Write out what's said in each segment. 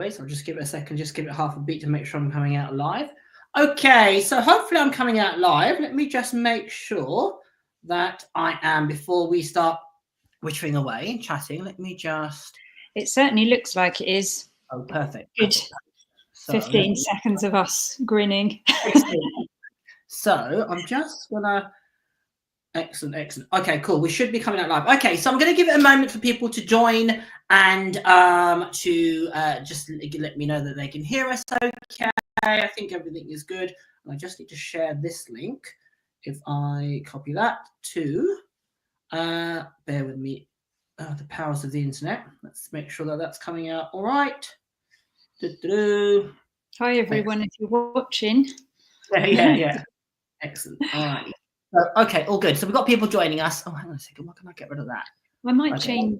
I'll just give it a second, just give it half a beat to make sure I'm coming out live. Okay, so hopefully I'm coming out live. Let me just make sure that I am before we start whittering away and chatting. Let me just... It certainly looks like it is. Oh, perfect. Good. So, 15 seconds of us grinning. So I'm just gonna... Excellent. Okay, cool. We should be coming out live. Okay, so I'm going to give it a moment for people to join and to just let me know that they can hear us okay. I think everything is good. And I just need to share this link. If I copy that to, bear with me, the powers of the internet. Let's make sure that that's coming out all right. Hi, everyone, if you're watching. Yeah. Excellent. All right. Okay, all good. So we've got people joining us. Oh, hang on a second. What can I get rid of that? I might change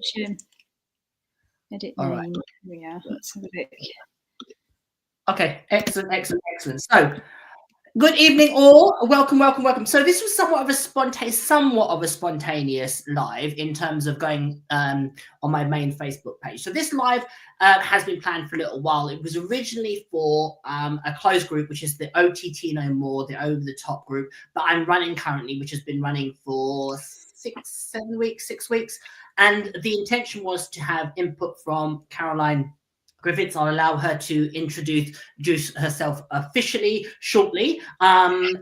edit all name. right. Yeah, let's have a look. Okay, excellent. So, good evening, all. Welcome. So this was somewhat of a spontaneous live in terms of going on my main Facebook page. So this live has been planned for a little while. It was originally for a closed group, which is the OTT No More, the Over the Top group, that I'm running currently, which has been running for 6 weeks. And the intention was to have input from Caroline Griffiths. I'll allow her to introduce herself officially shortly and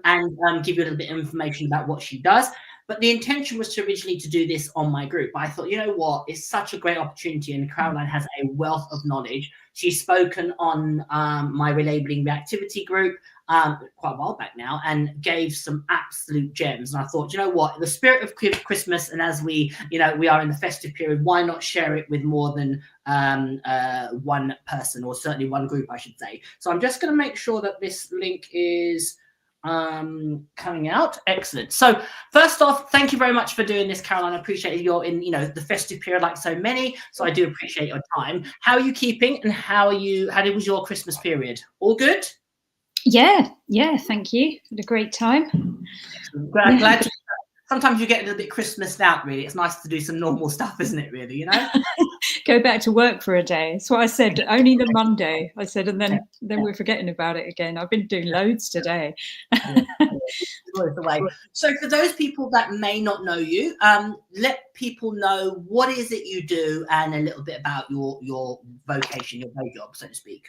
give you a little bit of information about what she does. But the intention was originally to do this on my group. But I thought, you know what, it's such a great opportunity, and Caroline has a wealth of knowledge. She's spoken on my Relabeling Reactivity group quite a while back now, and gave some absolute gems. And I thought, you know what, in the spirit of Christmas, and as we are in the festive period, why not share it with more than one person, or certainly one group, I should say. So I'm just going to make sure that this link is coming out. Excellent. So first off, thank you very much for doing this, Caroline. I appreciate you're in the festive period like so many, so I do appreciate your time. How are you keeping, and how was your Christmas period? All good? Yeah, thank you. Had a great time. Glad to. Sometimes you get a little bit Christmased out, really. It's nice to do some normal stuff, isn't it, really, Go back to work for a day. That's what I said, only the Monday. I said, and then we're forgetting about it again. I've been doing loads today. So for those people that may not know you, let people know what is it you do, and a little bit about your vocation, your day job, so to speak.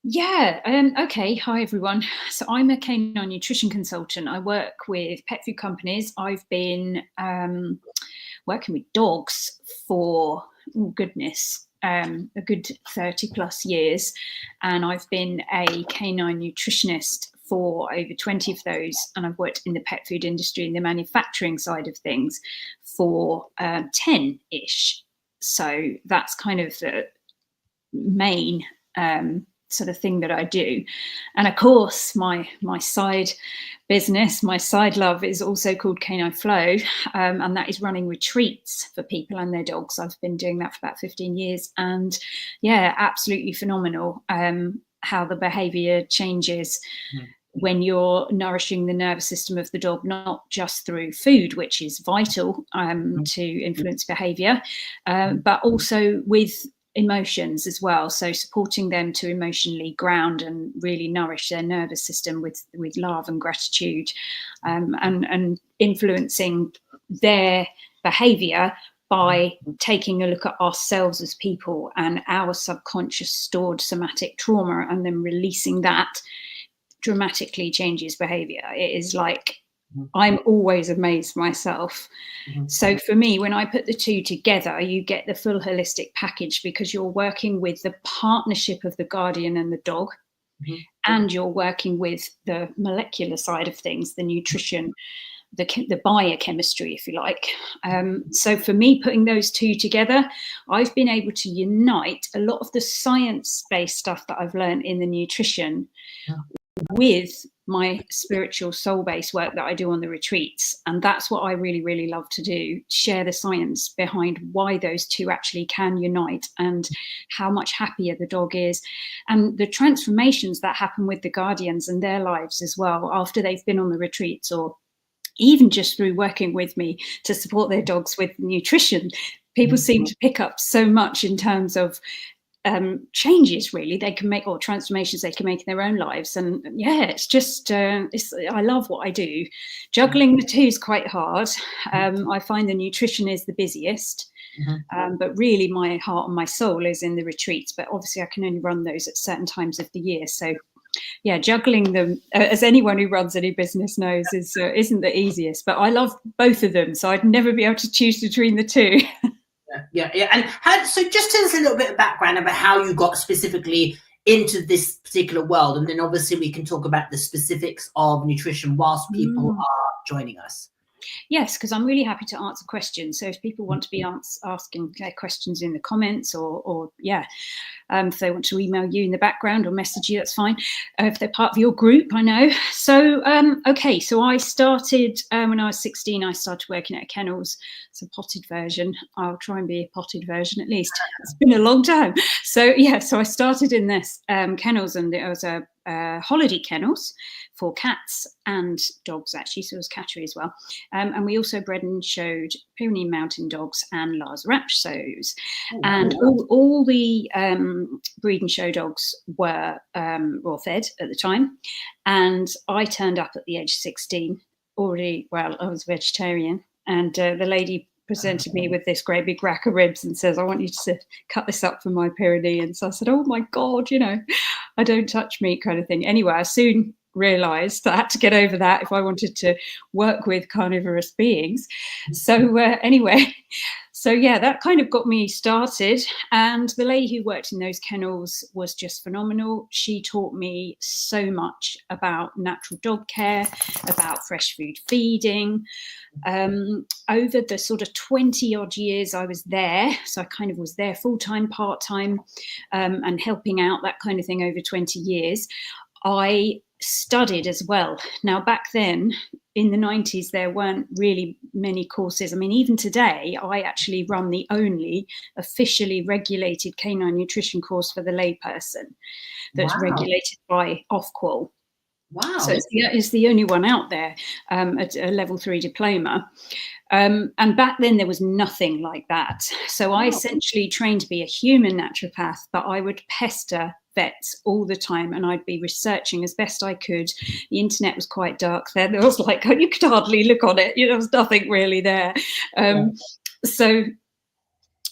Yeah. Okay. Hi, everyone. So I'm a canine nutrition consultant. I work with pet food companies. I've been working with dogs for, a good 30 plus years. And I've been a canine nutritionist for over 20 of those. And I've worked in the pet food industry, in the manufacturing side of things, for 10-ish. So that's kind of the main sort of thing that I do. And of course, my side business, my side love, is also called Canine Flow, and that is running retreats for people and their dogs. I've been doing that for about 15 years, and yeah, absolutely phenomenal how the behavior changes when you're nourishing the nervous system of the dog, not just through food, which is vital to influence behavior, but also with emotions as well. So supporting them to emotionally ground and really nourish their nervous system with love and gratitude, and influencing their behavior by taking a look at ourselves as people and our subconscious stored somatic trauma, and then releasing that dramatically changes behavior. It is like, I'm always amazed myself. So for me, when I put the two together, you get the full holistic package, because you're working with the partnership of the guardian and the dog, and you're working with the molecular side of things, the nutrition, the biochemistry, if you like. So for me, putting those two together, I've been able to unite a lot of the science-based stuff that I've learned in the nutrition with my spiritual soul-based work that I do on the retreats. And that's what I really, really love to do, share the science behind why those two actually can unite, and how much happier the dog is, and the transformations that happen with the guardians and their lives as well, after they've been on the retreats, or even just through working with me to support their dogs with nutrition. People seem to pick up so much in terms of changes really they can make, or transformations they can make in their own lives. And yeah, it's just I love what I do. Juggling the two is quite hard. I find the nutrition is the busiest, but really my heart and my soul is in the retreats, but obviously I can only run those at certain times of the year. So yeah, juggling them, as anyone who runs any business knows, isn't the easiest, but I love both of them, so I'd never be able to choose between the two. Yeah. And so just tell us a little bit of background about how you got specifically into this particular world, and then obviously we can talk about the specifics of nutrition whilst people are joining us. Yes, because I'm really happy to answer questions. So if people want to be asking their questions in the comments, or if they want to email you in the background or message you, that's fine. If they're part of your group, I know. So, okay, so I started, when I was 16, I started working at a kennels. It's a potted version. I'll try and be a potted version at least. It's been a long time. So, yeah, so I started in this kennels, and it was a holiday kennels for cats and dogs, actually, so it was cattery as well. And we also bred and showed Pyrenean mountain dogs and Lhasa Apsos. And all the breed and show dogs were raw fed at the time. And I turned up at the age of 16 already. Well, I was vegetarian, and the lady presented me with this great big rack of ribs and says, I want you to cut this up for my Pyrenean. So I said, oh my God, I don't touch meat, kind of thing. Anyway, I soon realized that I had to get over that if I wanted to work with carnivorous beings. So anyway, so yeah, that kind of got me started. And the lady who worked in those kennels was just phenomenal. She taught me so much about natural dog care, about fresh food feeding. Over the sort of 20 odd years I was there, so I kind of was there full-time, part-time, and helping out, that kind of thing, over 20 years. I studied as well. Now, back then in the 90s, there weren't really many courses. I mean, even today, I actually run the only officially regulated canine nutrition course for the layperson that's regulated by Ofqual. Wow. So it's the only one out there at a level 3 diploma. And back then there was nothing like that. So I essentially trained to be a human naturopath, but I would pester vets all the time, and I'd be researching as best I could. The internet was quite dark then. There was like, you could hardly look on it. There was nothing really there. So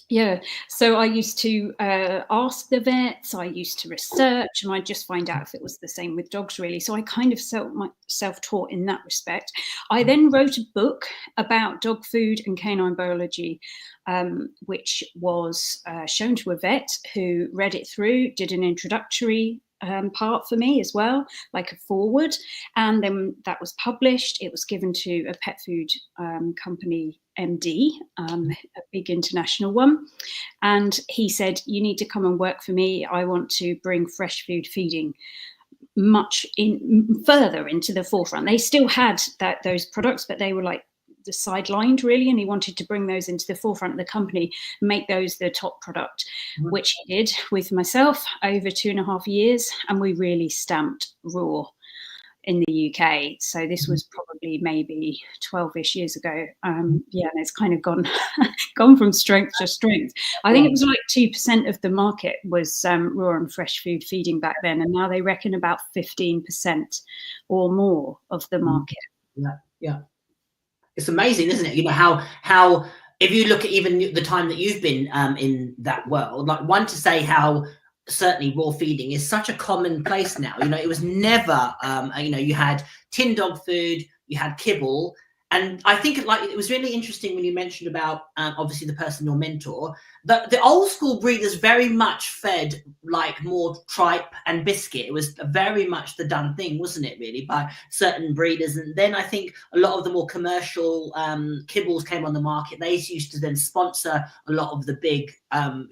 yeah, so I used to ask the vets, I used to research, and I'd just find out if it was the same with dogs, really. So I kind of self-taught in that respect. I then wrote a book about dog food and canine biology, which was shown to a vet who read it through, did an introductory part for me as well, like a forward, and then that was published. It was given to a pet food company MD, a big international one, and he said, you need to come and work for me. I want to bring fresh food feeding much further into the forefront. They still had those products, but they were like sidelined really, and he wanted to bring those into the forefront of the company, make those the top product, which he did with myself over 2.5 years, and we really stamped raw in the UK. So this was probably maybe 12-ish years ago. And it's kind of gone from strength to strength. I think it was like 2% of the market was raw and fresh food feeding back then, and now they reckon about 15% or more of the market. Yeah. It's amazing, isn't it? How if you look at even the time that you've been in that world, like, one, to say how certainly raw feeding is such a common place now. It was never, you had tin dog food, you had kibble. And I think it was really interesting when you mentioned about obviously the person, your mentor, that the old school breeders very much fed like more tripe and biscuit. It was very much the done thing, wasn't it, really, by certain breeders. And then I think a lot of the more commercial kibbles came on the market. They used to then sponsor a lot of the big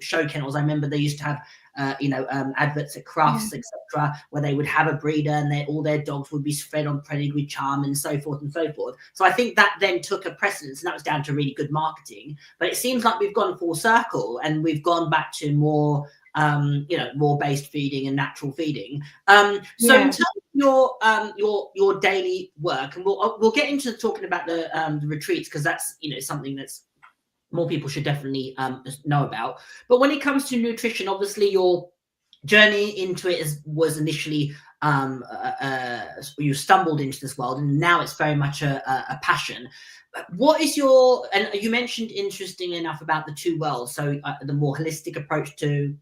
show kennels. I remember they used to have adverts at Crufts, etc., where they would have a breeder and all their dogs would be fed on pedigree charm and so forth and so forth. So I think that then took a precedence, and that was down to really good marketing. But it seems like we've gone full circle and we've gone back to more raw-based feeding and natural feeding. So in terms of your daily work, and we'll get into talking about the retreats, because that's something that's more people should definitely know about. But when it comes to nutrition, obviously your journey into it was initially you stumbled into this world, and now it's very much a passion. What is your, and you mentioned interesting enough about the two worlds, so the more holistic approach to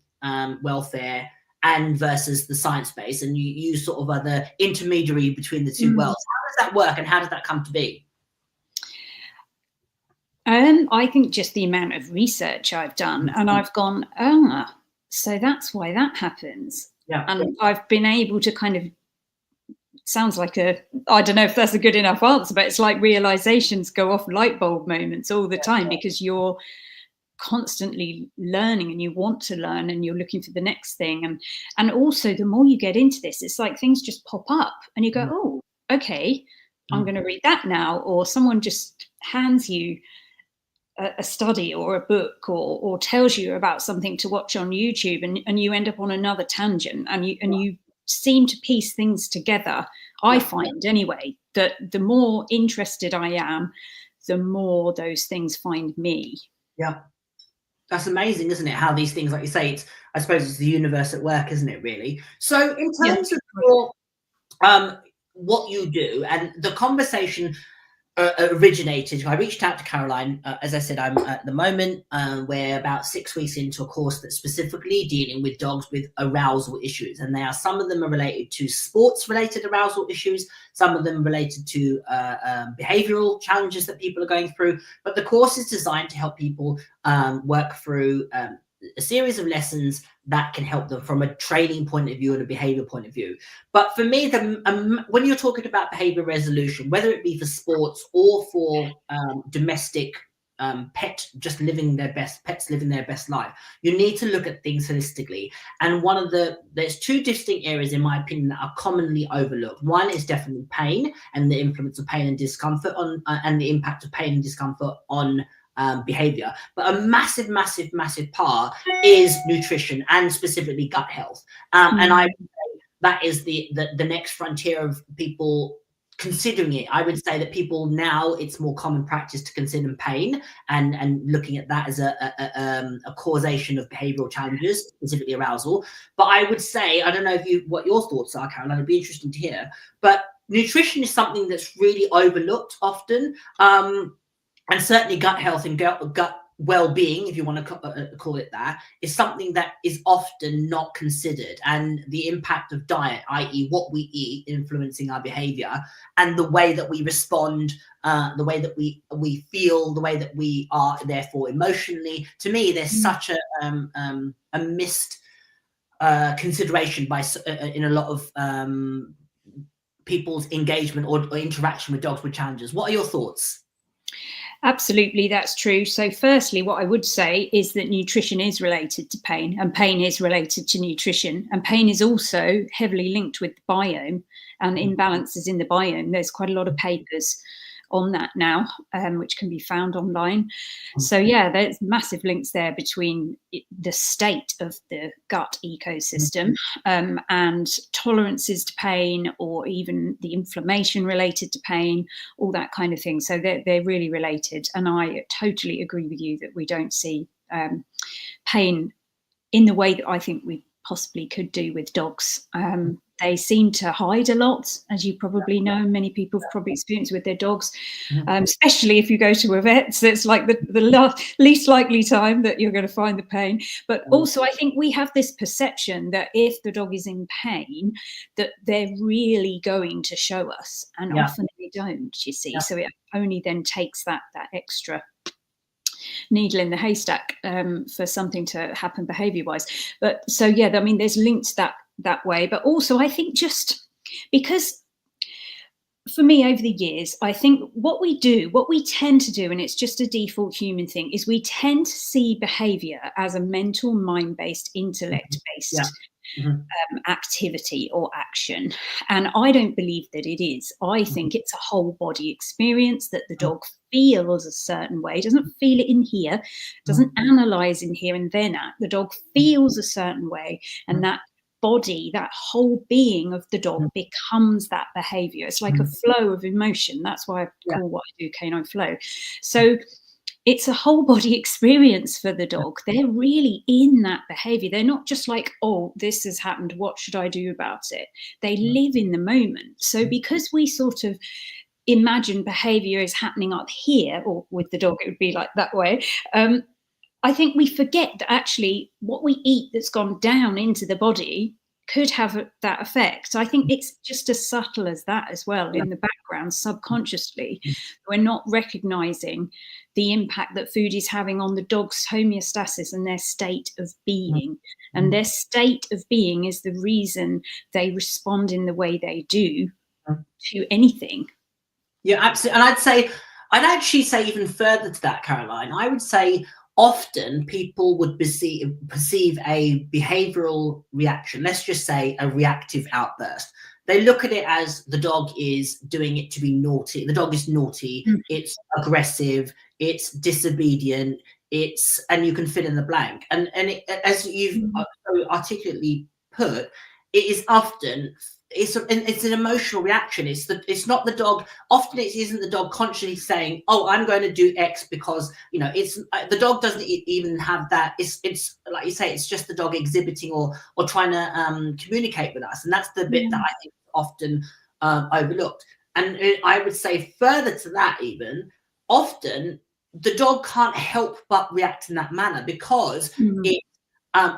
welfare and versus the science base, and you sort of are the intermediary between the two worlds. How does that work, and how does that come to be? I think just the amount of research I've done, and I've gone, so that's why that happens. Yeah. And I've been able to kind of, sounds like I don't know if that's a good enough answer, but it's like realizations go off, light bulb moments all the time, because you're constantly learning and you want to learn and you're looking for the next thing. And also the more you get into this, it's like things just pop up and you go, oh, okay, I'm going to read that now. Or someone just hands you a study or a book, or tells you about something to watch on YouTube, and you end up on another tangent, and you seem to piece things together. I find anyway that the more interested I am, the more those things find me. Yeah, that's amazing, isn't it? How these things, like you say, I suppose it's the universe at work, isn't it, really? So in terms of your what you do and the conversation originated, I reached out to Caroline. As I said, I'm at the moment, we're about 6 weeks into a course that's specifically dealing with dogs with arousal issues. And some of them are related to sports related arousal issues. Some of them related to behavioral challenges that people are going through. But the course is designed to help people work through a series of lessons that can help them from a training point of view and a behavior point of view. But for me, when you're talking about behavior resolution, whether it be for sports or for domestic pets living their best life, you need to look at things holistically. And there's two distinct areas, in my opinion, that are commonly overlooked. One is definitely pain and the influence of pain and discomfort and the impact of pain and discomfort on behavior. But a massive part is nutrition, and specifically gut health. And I would say that is the next frontier of people considering it. I would say that people now, it's more common practice to consider pain and looking at that as a causation of behavioral challenges, specifically arousal. But I would say, I don't know what your thoughts are, Caroline, it'd be interesting to hear, but nutrition is something that's really overlooked often. And certainly gut health and gut well-being, if you want to call it that, is something that is often not considered. And the impact of diet, i.e. what we eat, influencing our behavior, and the way that we respond, the way that we feel, the way that we are, therefore, emotionally. To me, there's such a missed consideration in a lot of people's engagement or interaction with dogs with challenges. What are your thoughts? Absolutely, that's true. So firstly, what I would say is that nutrition is related to pain, and pain is related to nutrition. And pain is also heavily linked with the biome and imbalances in the biome. There's quite a lot of papers on that now, which can be found online. So yeah, there's massive links there between the state of the gut ecosystem and tolerances to pain, or even the inflammation related to pain, all that kind of thing. So they're really related. And I totally agree with you that we don't see pain in the way that I think we possibly could do with dogs. They seem to hide a lot, as you probably know. Many people have probably experienced with their dogs, especially if you go to a vet. So it's like the least likely time that you're going to find the pain. But also, I think we have this perception that if the dog is in pain, that they're really going to show us. And often they don't, you see. So it only then takes that extra needle in the haystack for something to happen behavior-wise. But so, yeah, I mean, there's links that way. But also, I think just because for me over the years, I think what we tend to do, and it's just a default human thing, is we tend to see behavior as a mental, mind-based, intellect-based activity or action. And I don't believe that it is. I think it's a whole body experience, that the dog feels a certain way, doesn't feel it in here, doesn't analyze in here and then act. The dog feels a certain way, and that body, that whole being of the dog becomes that behavior. It's like a flow of emotion. That's why I call what I do canine flow. So it's a whole body experience for the dog. They're really in that behavior. They're not just like, oh, this has happened, what should I do about it? They live in the moment. So because we sort of imagine behavior is happening up here, or with the dog it would be like that way, I think we forget that actually what we eat that's gone down into the body could have that effect. I think it's just as subtle as that as well, in the background, subconsciously. We're not recognizing the impact that food is having on the dog's homeostasis and their state of being. And their state of being is the reason they respond in the way they do to anything. Yeah, absolutely. And I'd actually say even further to that, Caroline, I would say often people would perceive a behavioral reaction, let's just say a reactive outburst. They look at it as the dog is doing it to be naughty. The dog is naughty, it's aggressive, it's disobedient, and you can fill in the blank. And as you've so articulately put, it is often it's an emotional reaction. It's not the dog. Often it isn't the dog consciously saying, "Oh, I'm going to do X," because it's the dog doesn't even have that. It's like you say, it's just the dog exhibiting or trying to communicate with us, and that's the bit that I think is often overlooked. And I would say further to that, even often the dog can't help but react in that manner because it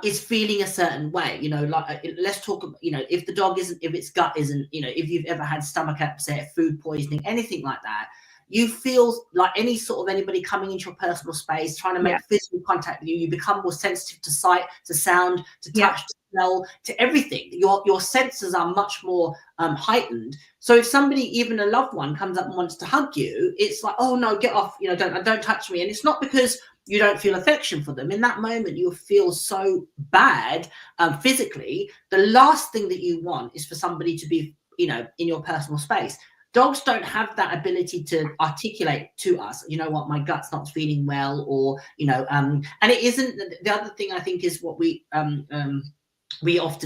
is feeling a certain way, like let's talk about, if the dog isn't, if its gut isn't, if you've ever had stomach upset, food poisoning, anything like that, you feel like anybody coming into your personal space, trying to make physical contact with you, you become more sensitive to sight, to sound, to touch, to smell, to everything. Your senses are much more heightened. So if somebody, even a loved one, comes up and wants to hug you, it's like, oh no, get off, don't touch me. And it's not because you don't feel affection for them. In that moment, you'll feel so bad physically. The last thing that you want is for somebody to be, in your personal space. Dogs don't have that ability to articulate to us, you know what, my gut's not feeling well, or, and it isn't. The other thing I think is what we often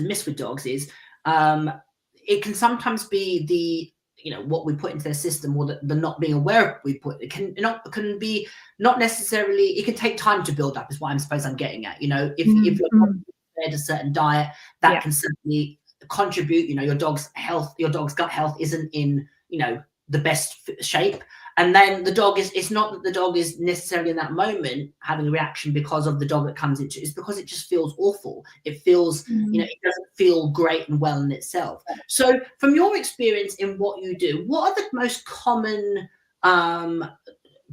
miss with dogs is it can sometimes be the, what we put into their system, or the not being aware of we put. It can be not necessarily, it can take time to build up, is what I'm getting at. If you're fed a certain diet, that can certainly contribute. Your dog's health, your dog's gut health isn't in the best shape, and then the dog is, it's not that the dog is necessarily in that moment having a reaction because of the dog that comes into, it's because it just feels awful. It feels it doesn't feel great and well in itself. So from your experience in what you do, what are the most common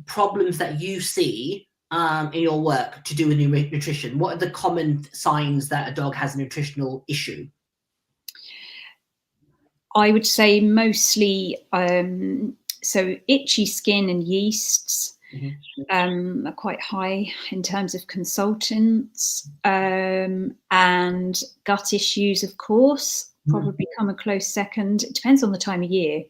problems that you see in your work to do with nutrition? What are the common signs that a dog has a nutritional issue? I would say mostly so itchy skin and yeasts are quite high in terms of consultants, and gut issues, of course, probably come a close second. It depends on the time of year.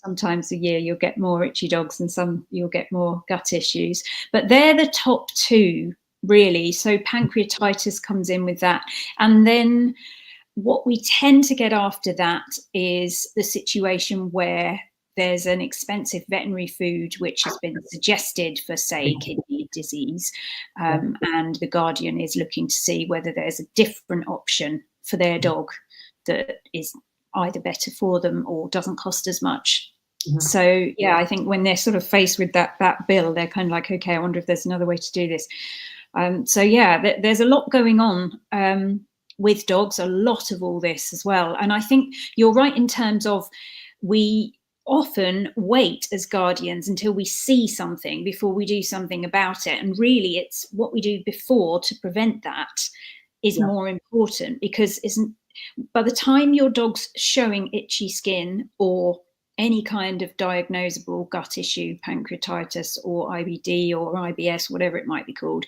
Sometimes a year you'll get more itchy dogs, and some you'll get more gut issues. But they're the top two, really. So pancreatitis comes in with that, and then what we tend to get after that is the situation where there's an expensive veterinary food which has been suggested for, say, kidney disease, and the guardian is looking to see whether there's a different option for their dog that is either better for them or doesn't cost as much. So, I think when they're sort of faced with that bill, they're kind of like, okay, I wonder if there's another way to do this. There's a lot going on with dogs, a lot of all this as well. And I think you're right in terms of we often wait as guardians until we see something before we do something about it. And really it's what we do before to prevent that is more important, because by the time your dog's showing itchy skin or any kind of diagnosable gut issue, pancreatitis or IBD or IBS, whatever it might be called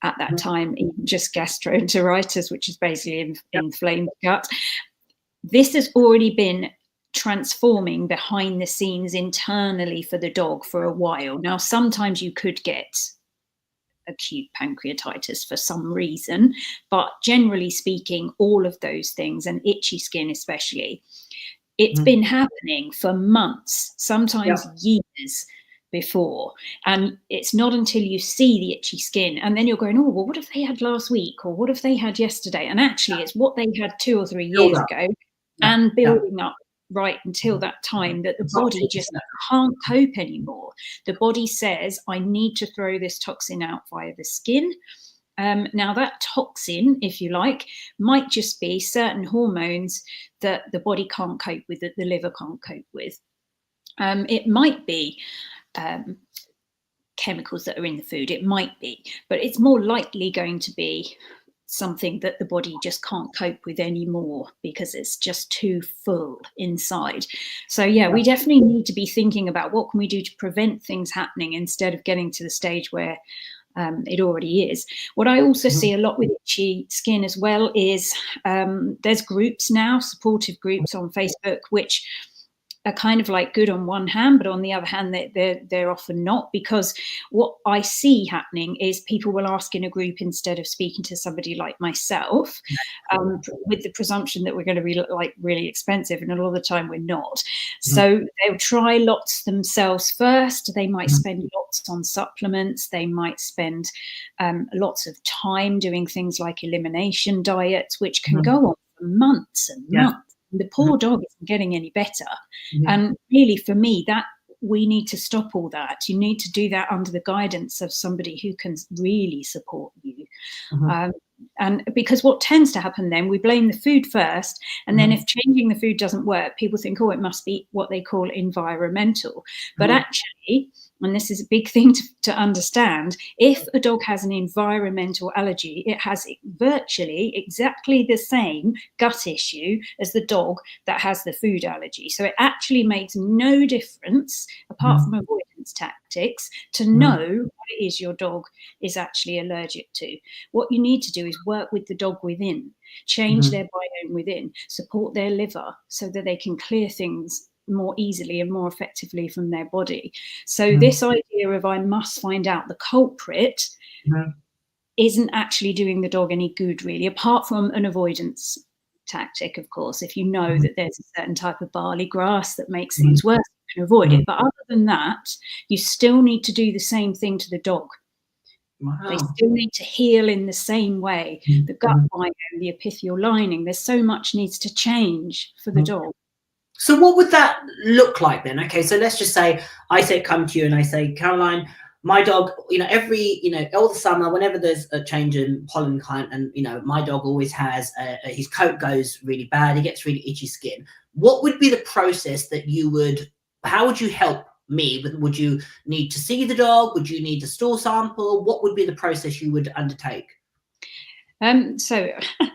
at that time, even just gastroenteritis, which is basically inflamed gut, this has already been transforming behind the scenes internally for the dog for a while. Now, sometimes you could get acute pancreatitis for some reason, but generally speaking, all of those things, and itchy skin especially, it's been happening for months, sometimes years, before, and it's not until you see the itchy skin and then you're going, oh, well, what have they had last week, or what have they had yesterday, and actually it's what they had 2 or 3 years ago, and building up right until that time that the body just can't cope anymore. The body says, I need to throw this toxin out via the skin. Now that toxin, if you like, might just be certain hormones that the body can't cope with, that the liver can't cope with. It might be chemicals that are in the food, it might be, but it's more likely going to be something that the body just can't cope with anymore because it's just too full inside. So yeah, we definitely need to be thinking about what can we do to prevent things happening instead of getting to the stage where it already is. What I also see a lot with itchy skin as well is there's groups now, supportive groups on Facebook, which are kind of like good on one hand, but on the other hand, they're often not, because what I see happening is people will ask in a group instead of speaking to somebody like myself, with the presumption that we're going to be like really expensive, and a lot of the time we're not. So they'll try lots themselves first. They might spend lots on supplements. They might spend lots of time doing things like elimination diets, which can go on for months and months. The poor dog isn't getting any better. And really, for me, that we need to stop all that. You need to do that under the guidance of somebody who can really support you. And because what tends to happen then, we blame the food first, and then if changing the food doesn't work, people think, oh, it must be what they call environmental. But actually, and this is a big thing to understand, if a dog has an environmental allergy, it has virtually exactly the same gut issue as the dog that has the food allergy. So it actually makes no difference, apart from avoidance tactics, to know what it is your dog is actually allergic to. What you need to do is work with the dog within, change their biome within, support their liver so that they can clear things more easily and more effectively from their body. So this idea of I must find out the culprit isn't actually doing the dog any good, really, apart from an avoidance tactic, of course. If you know that there's a certain type of barley grass that makes things worse, you can avoid it. But other than that, you still need to do the same thing to the dog. They still need to heal in the same way. The gut biome, the epithelial lining, there's so much needs to change for the dog. So what would that look like then? Okay, so let's just say I come to you and I say, Caroline, my dog, every, all the summer, whenever there's a change in pollen count, and, my dog always has, his coat goes really bad, he gets really itchy skin. What would be the process that how would you help me? Would you need to see the dog? Would you need a stool sample? What would be the process you would undertake? So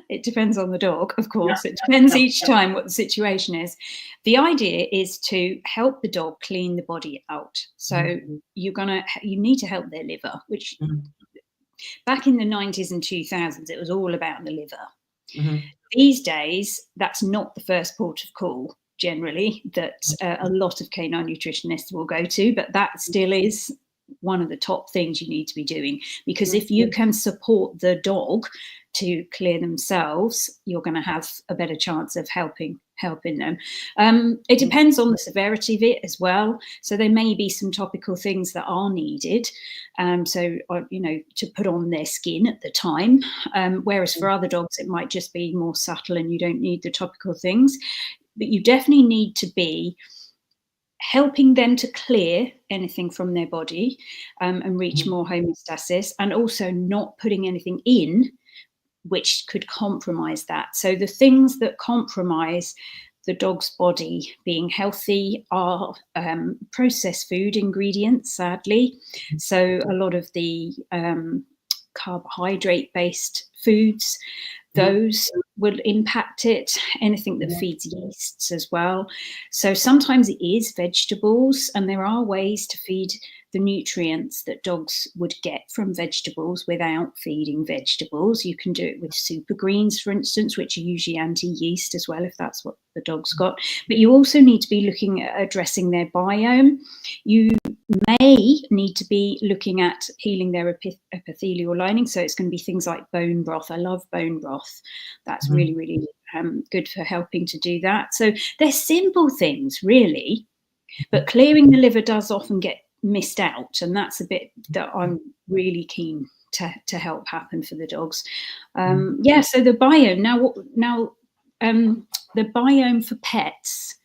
it depends on the dog, of course. It depends each time what the situation is. The idea is to help the dog clean the body out. So you need to help their liver, which back in the 90s and 2000s, it was all about the liver. These days, that's not the first port of call, generally, that a lot of canine nutritionists will go to, but that still is one of the top things you need to be doing, because if you can support the dog to clear themselves, you're going to have a better chance of helping them. It depends on the severity of it as well. So there may be some topical things that are needed, to put on their skin at the time. Whereas for other dogs, it might just be more subtle and you don't need the topical things. But you definitely need to be helping them to clear anything from their body and reach more homeostasis, and also not putting anything in which could compromise that. So the things that compromise the dog's body being healthy are processed food ingredients, sadly. So a lot of the carbohydrate-based foods, those will impact it. Anything that feeds yeasts as well. So sometimes it is vegetables, and there are ways to feed the nutrients that dogs would get from vegetables without feeding vegetables. You can do it with super greens, for instance, which are usually anti-yeast as well, if that's what the dog's got. But you also need to be looking at addressing their biome. You may need to be looking at healing their epithelial lining. So it's going to be things like bone broth. I love bone broth. That's really, really good for helping to do that. So they're simple things, really. But clearing the liver does often get missed out, and that's a bit that I'm really keen to help happen for the dogs. Yeah, so the biome now the biome for pets.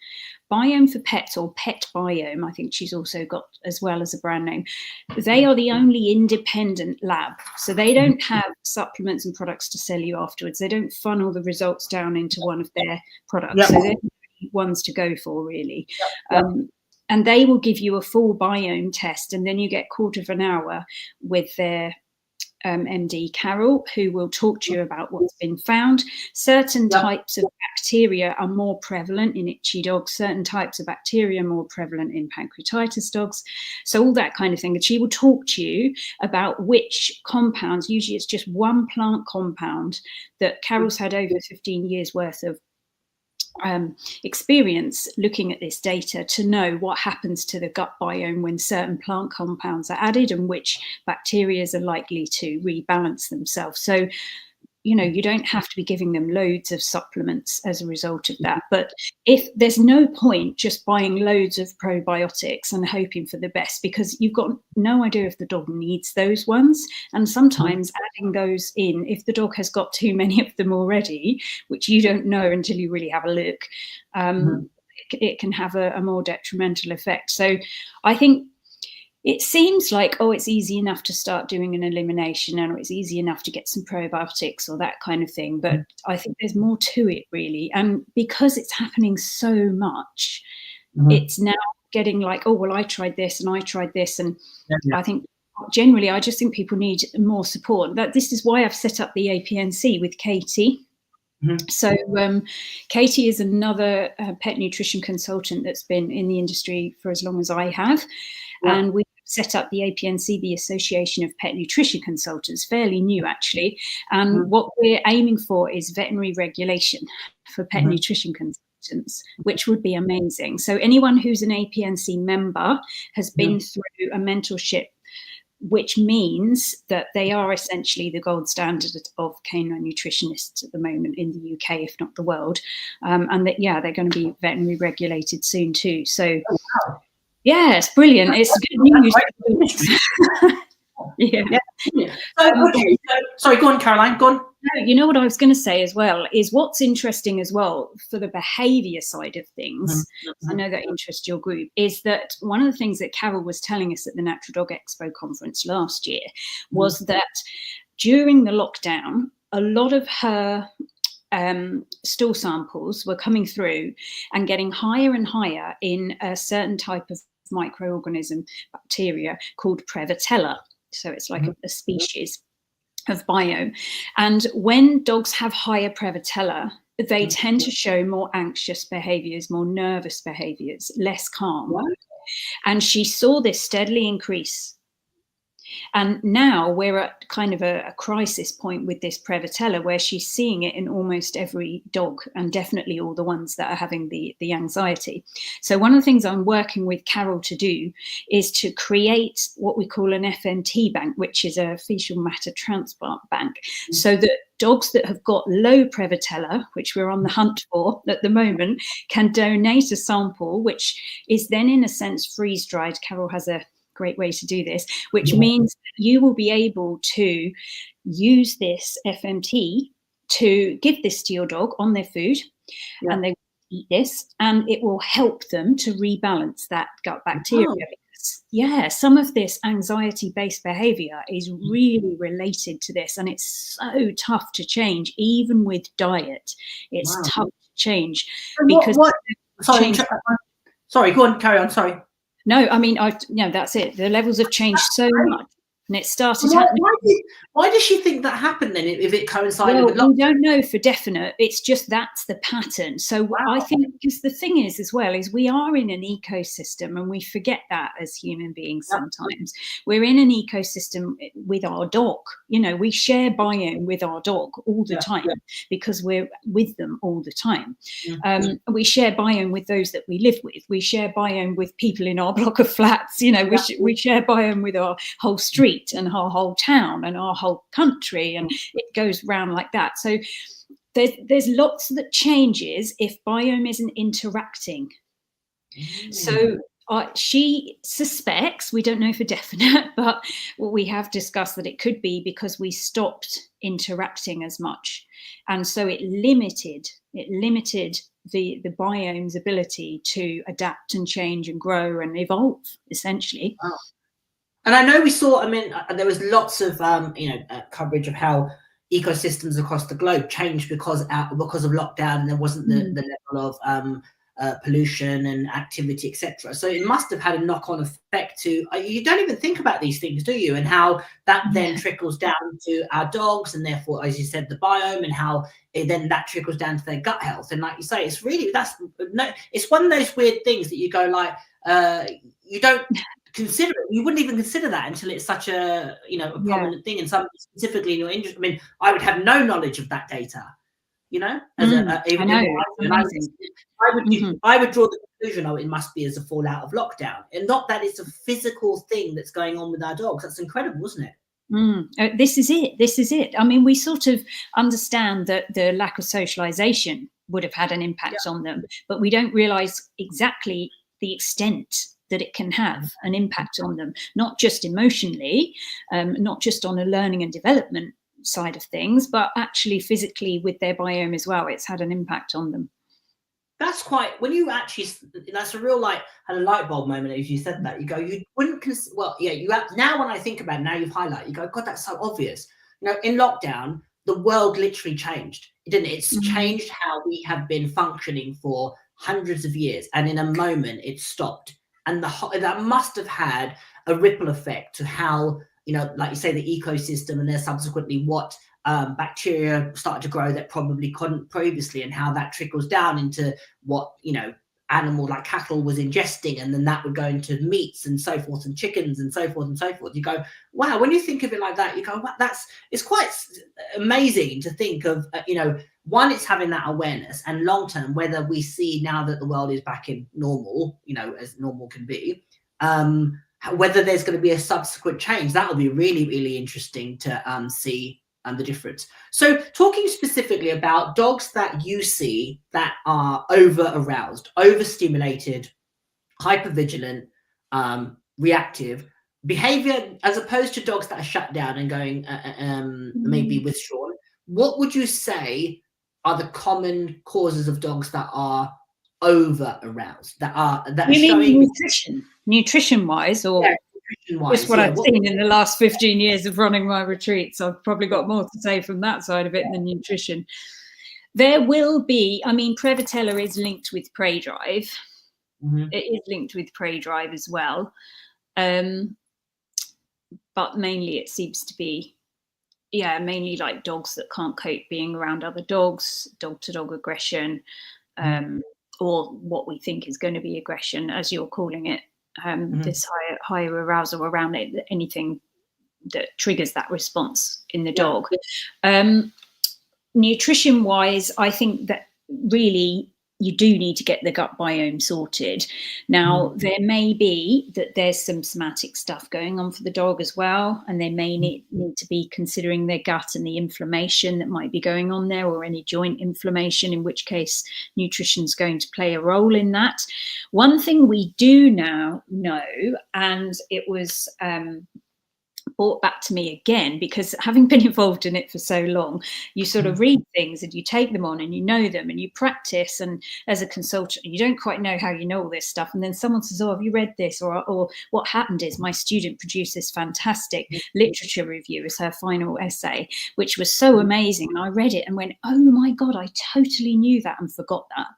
Biome for Pets, or Pet Biome, I think she's also got as well as a brand name. They are the only independent lab. So they don't have supplements and products to sell you afterwards. They don't funnel the results down into one of their products. Yep. So they're the ones to go for, really. Yep. And they will give you a full biome test, and then you get a quarter of an hour with their MD Carol, who will talk to you about what's been found. Certain types of bacteria are more prevalent in itchy dogs. Certain types of bacteria are more prevalent in pancreatitis dogs. So all that kind of thing. And she will talk to you about which compounds. Usually it's just one plant compound that Carol's had over 15 years worth of experience looking at this data to know what happens to the gut biome when certain plant compounds are added and which bacteria are likely to rebalance themselves. So, you know, you don't have to be giving them loads of supplements as a result of that. But if there's no point just buying loads of probiotics and hoping for the best, because you've got no idea if the dog needs those ones. And sometimes adding those in, if the dog has got too many of them already, which you don't know until you really have a look, it can have a more detrimental effect. So I think it seems like, oh, it's easy enough to start doing an elimination, and it's easy enough to get some probiotics or that kind of thing. But I think there's more to it, really. And because it's happening so much, it's now getting like, oh, well, I tried this and I tried this. And I think generally, I just think people need more support. This is why I've set up the APNC with Katie. So Katie is another pet nutrition consultant that's been in the industry for as long as I have. And we set up the APNC, the Association of Pet Nutrition Consultants, fairly new actually. And what we're aiming for is veterinary regulation for pet nutrition consultants, which would be amazing. So anyone who's an APNC member has been through a mentorship, which means that they are essentially the gold standard of canine nutritionists at the moment in the UK, if not the world. And that, they're going to be veterinary regulated soon too. So yeah, it's brilliant. It's good news. Sorry, go on, Caroline, go on. No, you know what I was going to say as well is what's interesting as well for the behaviour side of things, I know that interests your group, is that one of the things that Carol was telling us at the Natural Dog Expo conference last year was that during the lockdown, a lot of her stool samples were coming through and getting higher and higher in a certain type of microorganism, bacteria called Prevotella. So it's like a species of biome. And when dogs have higher Prevotella, they tend to show more anxious behaviours, more nervous behaviours, less calm. And she saw this steadily increase. And now we're at kind of a crisis point with this Prevotella, where she's seeing it in almost every dog, and definitely all the ones that are having the anxiety. So one of the things I'm working with Carol to do is to create what we call an FMT bank, which is a fecal matter transplant bank, so that dogs that have got low Prevotella, which we're on the hunt for at the moment, can donate a sample, which is then in a sense freeze-dried. Carol has a great way to do this, which means that you will be able to use this FMT to give this to your dog on their food, and they eat this, and it will help them to rebalance that gut bacteria. Because, some of this anxiety-based behavior is really related to this, and it's so tough to change, even with diet. It's tough to change because Sorry, go on, carry on. Sorry. No, I mean, that's it. The levels have changed so much, and it started happening. Why does she think that happened then, if it coincided with lockdown? We don't know for definite. It's just that's the pattern. So I think, because the thing is as well, is we are in an ecosystem, and we forget that as human beings sometimes. We're in an ecosystem with our dog. You know, we share biome with our dog all the time because we're with them all the time. We share biome with those that we live with. We share biome with people in our block of flats. You know, we share biome with our whole street and our whole town and our whole country, and it goes round like that. So there's lots that changes if biome isn't interacting. So She suspects, we don't know for definite, but we have discussed that it could be because we stopped interacting as much. And so it limited the biome's ability to adapt and change and grow and evolve, essentially. Oh. And I know we saw, I mean, there was lots of, coverage of how ecosystems across the globe changed because of lockdown, and there wasn't the level of pollution and activity, etc. So it must have had a knock-on effect to, you don't even think about these things, do you? And how that then trickles down to our dogs, and therefore, as you said, the biome, and how then that trickles down to their gut health. And like you say, it's really, it's one of those weird things that you go like, you don't consider it. You wouldn't even consider that until it's such a prominent thing, and something specifically in your industry. I mean, I would have no knowledge of that data, as I would draw the conclusion, it must be as a fallout of lockdown, and not that it's a physical thing that's going on with our dogs. That's incredible, isn't it? This is it. I mean, we sort of understand that the lack of socialization would have had an impact on them, but we don't realize exactly the extent that it can have an impact on them, not just emotionally, not just on a learning and development side of things, but actually physically with their biome as well. It's had an impact on them. That's quite, when you actually, that's a real had a light bulb moment as you said that. You go, you wouldn't, you have, now when I think about it, now you've highlighted, you go, God, that's so obvious. In lockdown, the world literally changed, didn't it? It's changed how we have been functioning for hundreds of years, and in a moment it stopped. And that must have had a ripple effect to how, like you say, the ecosystem, and then subsequently what bacteria started to grow that probably couldn't previously, and how that trickles down into what, animal like cattle was ingesting, and then that would go into meats and so forth, and chickens and so forth and so forth. You go, wow, when you think of it like that, you go, well, it's quite amazing to think of, one, it's having that awareness, and long term, whether we see now that the world is back in normal, as normal can be, whether there's going to be a subsequent change. That'll be really, really interesting to see the difference. So talking specifically about dogs that you see that are over-aroused, overstimulated, hypervigilant, reactive behavior, as opposed to dogs that are shut down and going maybe withdrawn, what would you say are the common causes of dogs that are over-aroused, that are showing nutrition wise, or just what I've seen in the last 15 years of running my retreats? I've probably got more to say from that side of it than nutrition. There will be, Prevotella is linked with prey drive. It is linked with prey drive as well. But mainly it seems to be, mainly like dogs that can't cope being around other dogs, dog-to-dog aggression, or what we think is going to be aggression, as you're calling it. This higher arousal around it, anything that triggers that response in the dog. Nutrition wise, I think that really you do need to get the gut biome sorted. Now, there may be that there's some somatic stuff going on for the dog as well, and they may need to be considering their gut and the inflammation that might be going on there, or any joint inflammation, in which case nutrition is going to play a role in that. One thing we do now know, and it was brought back to me again, because having been involved in it for so long, you sort of read things and you take them on and you know them and you practice, and as a consultant you don't quite know how you know all this stuff, and then someone says, oh, have you read this? Or what happened is my student produced this fantastic literature review as her final essay, which was so amazing, and I read it and went, oh my God, I totally knew that and forgot that.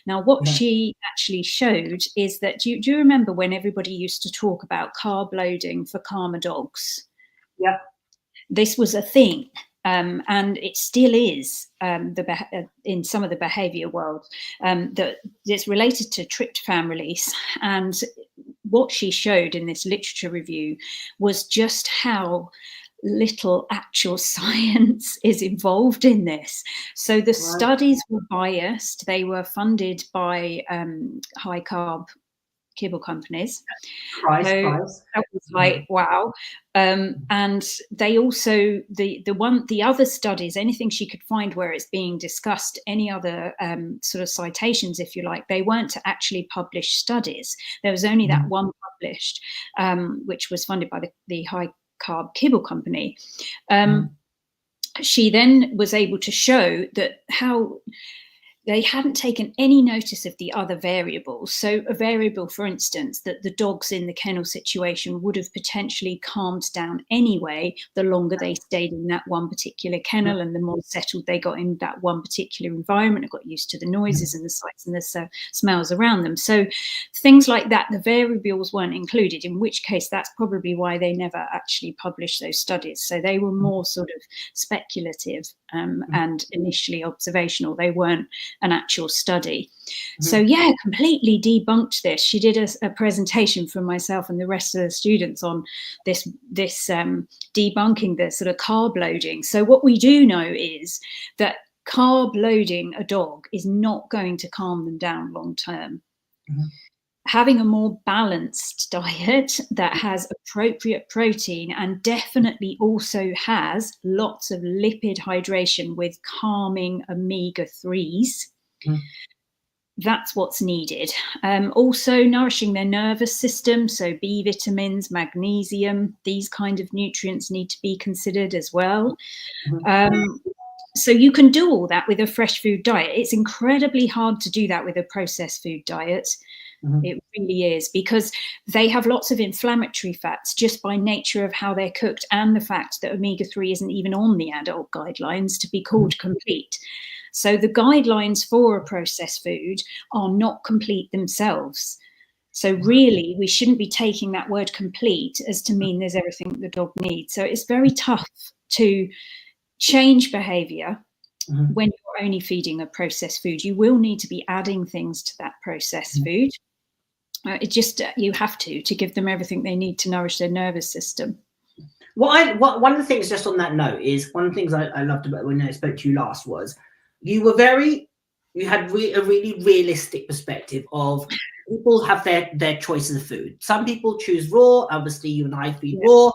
Now what she actually showed is that, do you remember when everybody used to talk about carb loading for calmer dogs? Yeah, this was a thing, and it still is in some of the behaviour world, that it's related to tryptophan release. And what she showed in this literature review was just how little actual science is involved in this. So the studies were biased. They were funded by high carb kibble companies. Price. That was like, wow. And they also, the other studies, anything she could find where it's being discussed, any other sort of citations, if you like, they weren't to actually publish studies. There was only that one published, which was funded by the High Carb Kibble Company. She then was able to show that how they hadn't taken any notice of the other variables. So a variable, for instance, that the dogs in the kennel situation would have potentially calmed down anyway, the longer they stayed in that one particular kennel and the more settled they got in that one particular environment and got used to the noises and the sights and the smells around them. So things like that, the variables weren't included, in which case that's probably why they never actually published those studies. So they were more sort of speculative and initially observational. They weren't an actual study. So yeah, completely debunked this. She did a presentation for myself and the rest of the students on this debunking the sort of carb loading. So what we do know is that carb loading a dog is not going to calm them down long term. Having a more balanced diet that has appropriate protein and definitely also has lots of lipid hydration with calming omega-3s, that's what's needed. Also nourishing their nervous system, so B vitamins, magnesium, these kind of nutrients need to be considered as well. So you can do all that with a fresh food diet. It's incredibly hard to do that with a processed food diet. It really is, because they have lots of inflammatory fats just by nature of how they're cooked, and the fact that omega-3 isn't even on the adult guidelines to be called complete. So the guidelines for a processed food are not complete themselves. So really, we shouldn't be taking that word complete as to mean there's everything the dog needs. So it's very tough to change behavior when you're only feeding a processed food. You will need to be adding things to that processed food. It just, you have to give them everything they need to nourish their nervous system. One of the things, just on that note, is one of the things I loved about when I spoke to you last was you had a really realistic perspective of people have their choices of food. Some people choose raw. Obviously, you and I feed raw.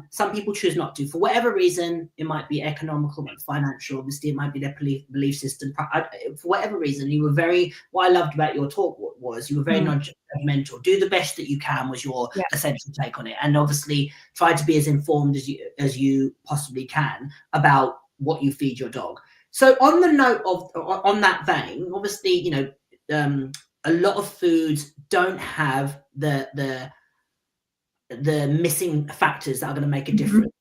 Some people choose not to, for whatever reason. It might be economical, but financial. Obviously, it might be their belief system. For whatever reason, you were what I loved about your talk was you were very non-judgmental. Do the best that you can was your essential take on it, and obviously try to be as informed as you possibly can about what you feed your dog. So on the note on that vein, obviously, a lot of foods don't have the missing factors that are going to make a difference.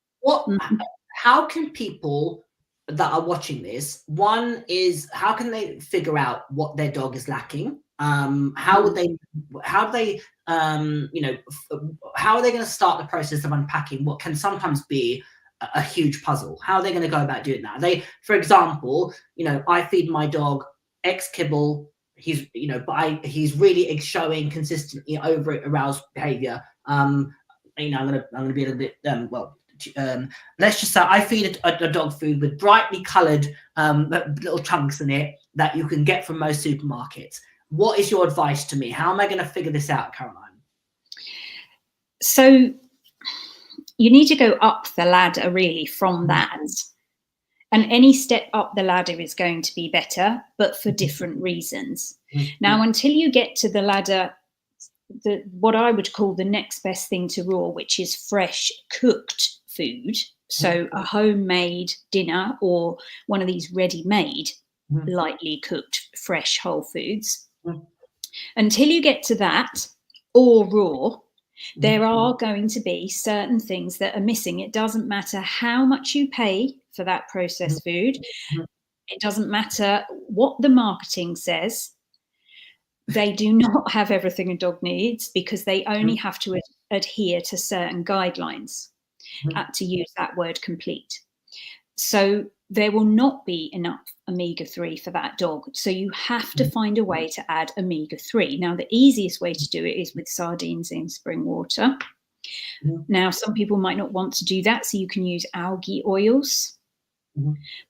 How can people that are watching this, one is, how can they figure out what their dog is lacking? How are they going to start the process of unpacking what can sometimes be a huge puzzle? How are they going to go about doing that? For example, I feed my dog X kibble. He's really showing consistently over aroused behavior. I'm going to be a little bit let's just say I feed a dog food with brightly coloured little chunks in it that you can get from most supermarkets. What is your advice to me? How am I going to figure this out, Caroline? So you need to go up the ladder really from that. And any step up the ladder is going to be better, but for different reasons. Now, until you get to the ladder, what I would call the next best thing to raw, which is fresh cooked food, so a homemade dinner or one of these ready-made, lightly cooked, fresh whole foods. Until you get to that, or raw, there are going to be certain things that are missing. It doesn't matter how much you pay for that processed food. It doesn't matter what the marketing says. They do not have everything a dog needs, because they only have to adhere to certain guidelines, to use that word complete. So there will not be enough omega-3 for that dog. So you have to find a way to add omega-3. Now, the easiest way to do it is with sardines in spring water. Now, some people might not want to do that, so you can use algae oils.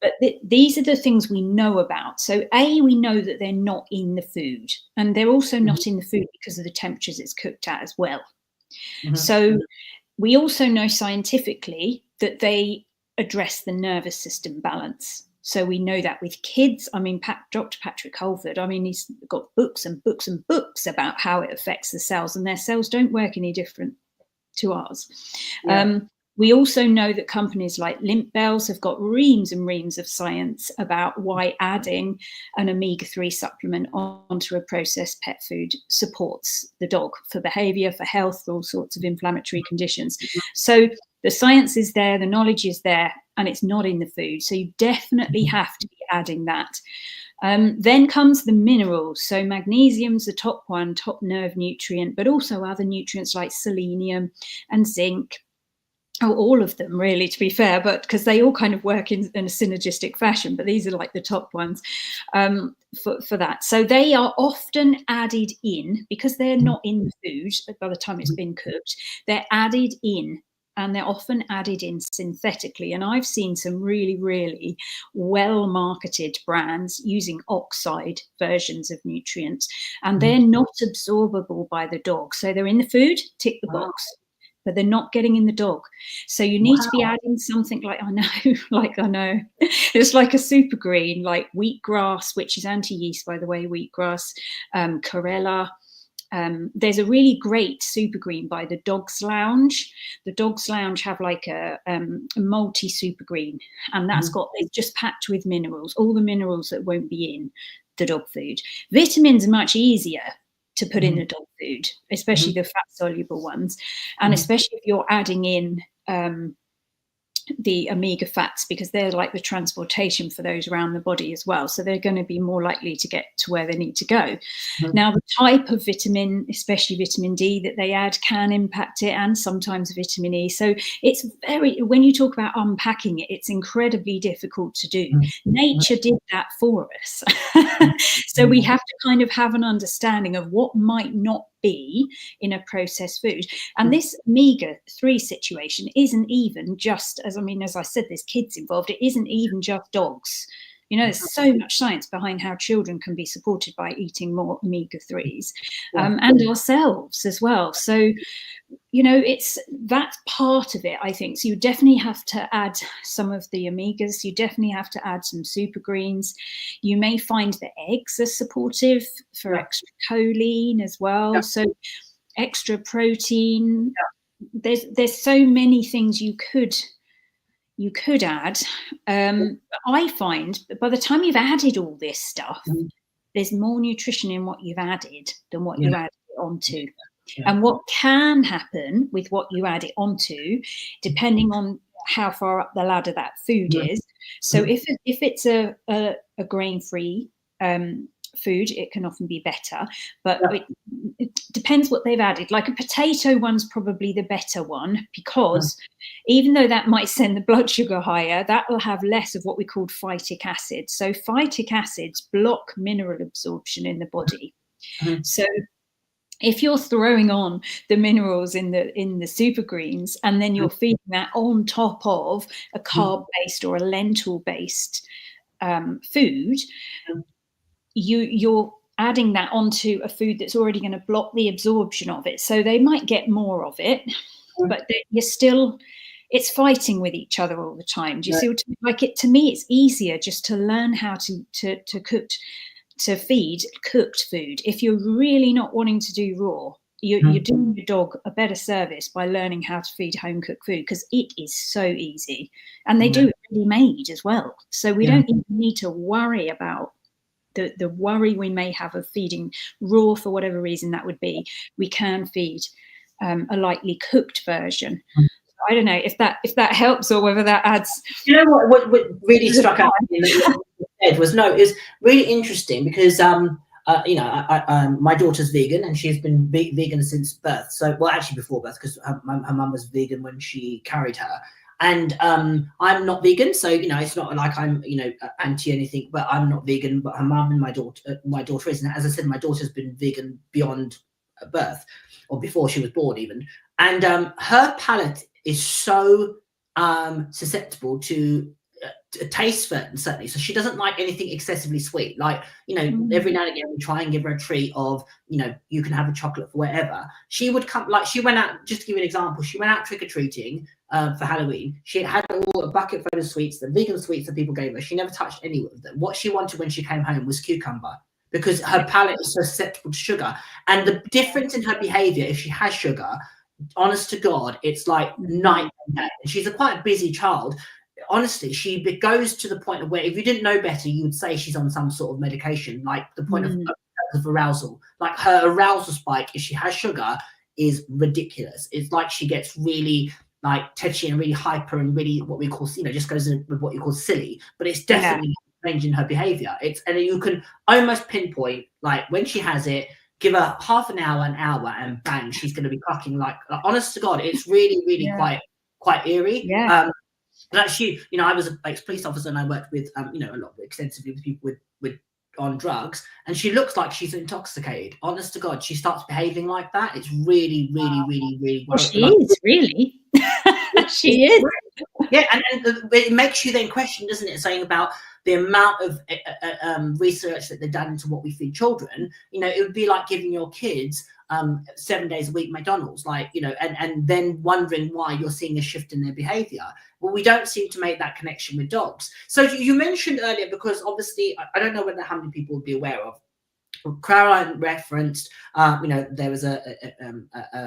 But these are the things we know about. So we know that they're not in the food, and they're also not in the food because of the temperatures it's cooked at as well. So we also know scientifically that they address the nervous system balance. So we know that with kids. I mean, Dr. Patrick Holford, I mean, he's got books and books and books about how it affects the cells, and their cells don't work any different to ours. We also know that companies like Limp Bells have got reams and reams of science about why adding an omega-3 supplement onto a processed pet food supports the dog for behavior, for health, for all sorts of inflammatory conditions. So the science is there, the knowledge is there, and it's not in the food. So you definitely have to be adding that. Then comes the minerals. So magnesium's the top one, top nerve nutrient, but also other nutrients like selenium and zinc. All of them, really, to be fair, but because they all kind of work in a synergistic fashion, but these are like the top ones for that. So they are often added in, because they're not in the food by the time it's been cooked, they're added in, and they're often added in synthetically. And I've seen some really, really well-marketed brands using oxide versions of nutrients, and they're not absorbable by the dog. So they're in the food, tick the box, but they're not getting in the dog. So you need to be adding something like, I know, it's like a super green, like wheatgrass, which is anti-yeast, by the way, wheatgrass, chlorella. There's a really great super green by the Dogs Lounge. The Dogs Lounge have like a multi super green, and that's it's just packed with minerals, all the minerals that won't be in the dog food. Vitamins are much easier to put in the dog food, especially the fat soluble ones, and especially if you're adding in the omega fats, because they're like the transportation for those around the body as well, so they're going to be more likely to get to where they need to go. Now, the type of vitamin, especially vitamin D, that they add can impact it, and sometimes vitamin E. So it's when you talk about unpacking it, it's incredibly difficult to do. Nature did that for us. So we have to kind of have an understanding of what might not be in a processed food. And this omega-3 situation isn't even just, as I said, there's kids involved. It isn't even just dogs. You know, there's so much science behind how children can be supported by eating more omega-3s, and ourselves as well. So, you know, that's part of it, I think. So you definitely have to add some of the omegas. You definitely have to add some super greens. You may find that eggs are supportive for extra choline as well. So extra protein. There's so many things you could add. I find that by the time you've added all this stuff, there's more nutrition in what you've added than what you added onto. And what can happen with what you add it onto, depending on how far up the ladder that food is. So if it's a grain-free food, it can often be better, but it depends what they've added. Like a potato one's probably the better one, because even though that might send the blood sugar higher, that will have less of what we call phytic acid. So phytic acids block mineral absorption in the body. So if you're throwing on the minerals in the super greens, and then you're feeding that on top of a carb-based or a lentil-based food, you're adding that onto a food that's already going to block the absorption of it. So they might get more of it, but it's fighting with each other all the time. Do you see what I mean? Like, to me, it's easier just to learn how to feed cooked food. If you're really not wanting to do raw, you're doing your dog a better service by learning how to feed home cooked food, because it is so easy, and they do it ready made as well. So we don't even need to worry about the worry we may have of feeding raw for whatever reason that would be. We can feed a lightly cooked version. I don't know if that helps, or whether that adds. You know what really struck out in what you said was, it's really interesting, because you know, my daughter's vegan, and she's been vegan since birth. So, well, actually before birth, because her mum was vegan when she carried her. And I'm not vegan, so, you know, it's not like I'm, you know, anti anything, but I'm not vegan. But her mum and my daughter is. And as I said, my daughter's been vegan beyond birth, or before she was born even. And her palate is so susceptible to taste certainly. So she doesn't like anything excessively sweet. Like, you know, every now and again we try and give her a treat of, you know, you can have a chocolate for whatever. She would come, like she went out, just to give you an example, she went out trick-or-treating for Halloween. She had a bucket full of sweets, the vegan sweets that people gave her. She never touched any of them. What she wanted when she came home was cucumber, because her palate is so susceptible to sugar. And the difference in her behavior, if she has sugar, honest to God, it's like night and day. And she's a quite busy child. Honestly, she goes to the point of where if you didn't know better, you would say she's on some sort of medication, like the point of arousal. Like her arousal spike, if she has sugar, is ridiculous. It's like she gets really like tetchy and really hyper and really what we call, you know, just goes in with what you call silly. But it's definitely changing her behavior. And you can almost pinpoint, like when she has it, give her half an hour, and bang, she's going to be clucking like honest to God, it's really quite eerie. And actually, you know, I was a police officer and I worked with, you know, a lot extensively with people with on drugs, and she looks like she's intoxicated. Honest to God, she starts behaving like that. It's really well, she is really. She is. Yeah, and it makes you then question, doesn't it? Saying about the amount of research that they've done into what we feed children. You know, it would be like giving your kids 7 days a week McDonald's, like, you know, and then wondering why you're seeing a shift in their behavior. Well, we don't seem to make that connection with dogs. So you mentioned earlier, because obviously I don't know how many people would be aware of, Caroline referenced, you know, there was a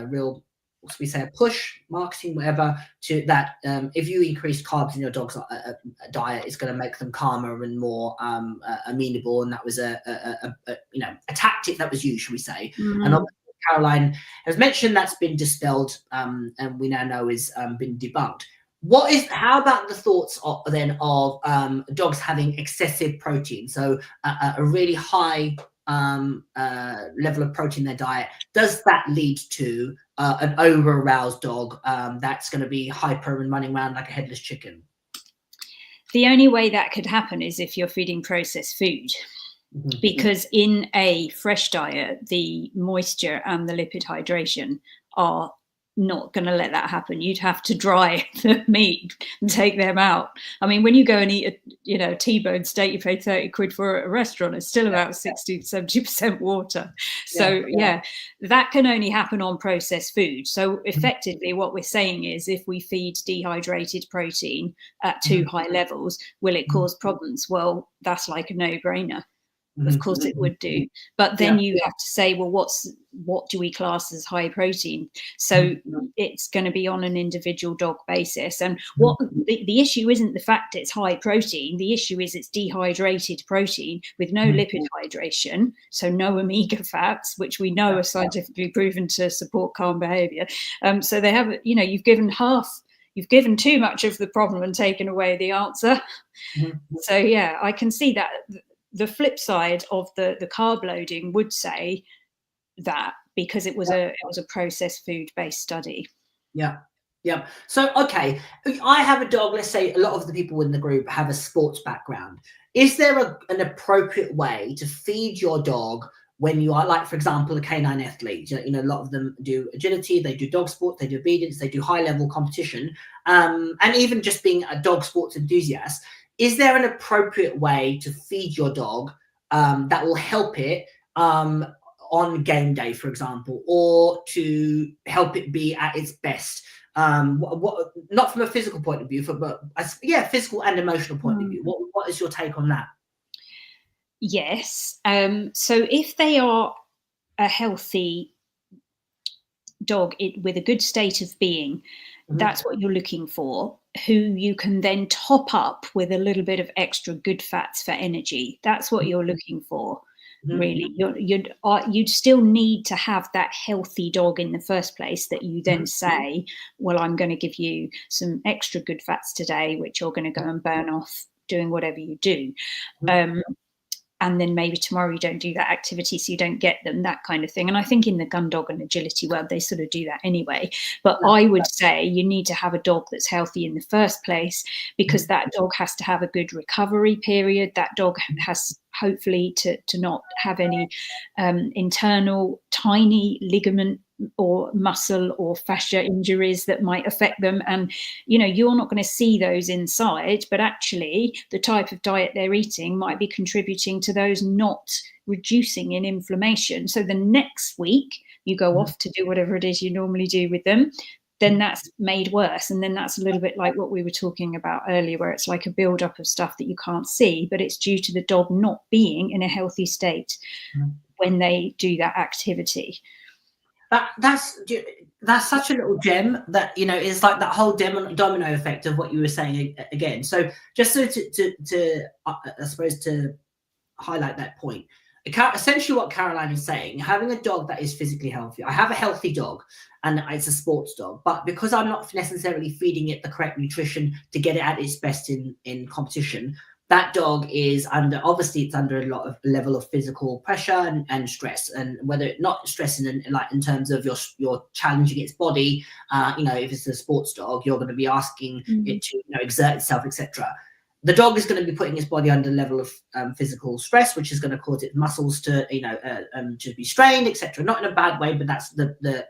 real, what we say, a push, marketing, whatever, to that if you increase carbs in your dog's diet, it's going to make them calmer and more amenable. And that was a you know, a tactic that was used, should we say. And obviously Caroline has mentioned that's been dispelled, and we now know is been debunked. How about the thoughts of dogs having excessive protein? So a really high level of protein in their diet. Does that lead to an over-aroused dog that's going to be hyper and running around like a headless chicken? The only way that could happen is if you're feeding processed food. Because in a fresh diet, the moisture and the lipid hydration are not going to let that happen. You'd have to dry the meat and take them out. I mean, when you go and eat a, you know, T-bone steak you pay 30 quid for at a restaurant, it's still about 60 to 70% water. So that can only happen on processed food. So effectively what we're saying is, if we feed dehydrated protein at too high levels, will it cause problems? Well, that's like a no-brainer. Of course it would do, but then you have to say, well, what do we class as high protein? So it's going to be on an individual dog basis. And what the issue isn't the fact it's high protein. The issue is it's dehydrated protein with no lipid hydration, so no omega fats, which we know are scientifically proven to support calm behavior. So they have, you know, you've given too much of the problem and taken away the answer. So yeah, I can see that. The flip side of the carb loading would say that, because it was a processed food based study. Yeah. So okay, I have a dog. Let's say a lot of the people in the group have a sports background. Is there an appropriate way to feed your dog when you are, like, for example, a canine athlete? You know, a lot of them do agility, they do dog sport, they do obedience, they do high level competition, and even just being a dog sports enthusiast. Is there an appropriate way to feed your dog that will help it on game day, for example, or to help it be at its best? Not from a physical point of view, but physical and emotional point of view. What is your take on that? Yes. So if they are a healthy dog with a good state of being, that's what you're looking for, who you can then top up with a little bit of extra good fats for energy. That's what you're looking for, really. You'd still need to have that healthy dog in the first place, that you then say, well, I'm going to give you some extra good fats today, which you're going to go and burn off doing whatever you do. And then maybe tomorrow you don't do that activity, so you don't get them, that kind of thing. And I think in the gun dog and agility world, they sort of do that anyway. But I would say you need to have a dog that's healthy in the first place, because that dog has to have a good recovery period. That dog has hopefully to not have any internal tiny ligament or muscle or fascia injuries that might affect them. And you're not going to see those inside, but actually the type of diet they're eating might be contributing to those not reducing in inflammation. So the next week you go off to do whatever it is you normally do with them, then that's made worse. And then that's a little bit like what we were talking about earlier, where it's like a build-up of stuff that you can't see, but it's due to the dog not being in a healthy state when they do that activity. That's such a little gem that, it's like that whole domino effect of what you were saying again. So just so to I suppose to highlight that point, essentially what Caroline is saying, having a dog that is physically healthy. I have a healthy dog and it's a sports dog, but because I'm not necessarily feeding it the correct nutrition to get it at its best in competition, that dog is obviously it's under a lot of level of physical pressure and stress, and whether not stressing in terms of you're challenging its body, if it's a sports dog, you're going to be asking it to exert itself, etc. The dog is going to be putting its body under a level of physical stress, which is going to cause its muscles to to be strained, etc. Not in a bad way, but that's the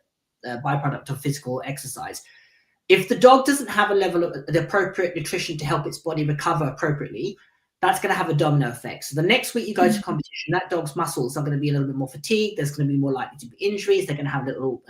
byproduct of physical exercise. If the dog doesn't have a level of the appropriate nutrition to help its body recover appropriately, that's going to have a domino effect. So the next week you go to competition, that dog's muscles are going to be a little bit more fatigued. There's going to be more likely to be injuries. They're going to have little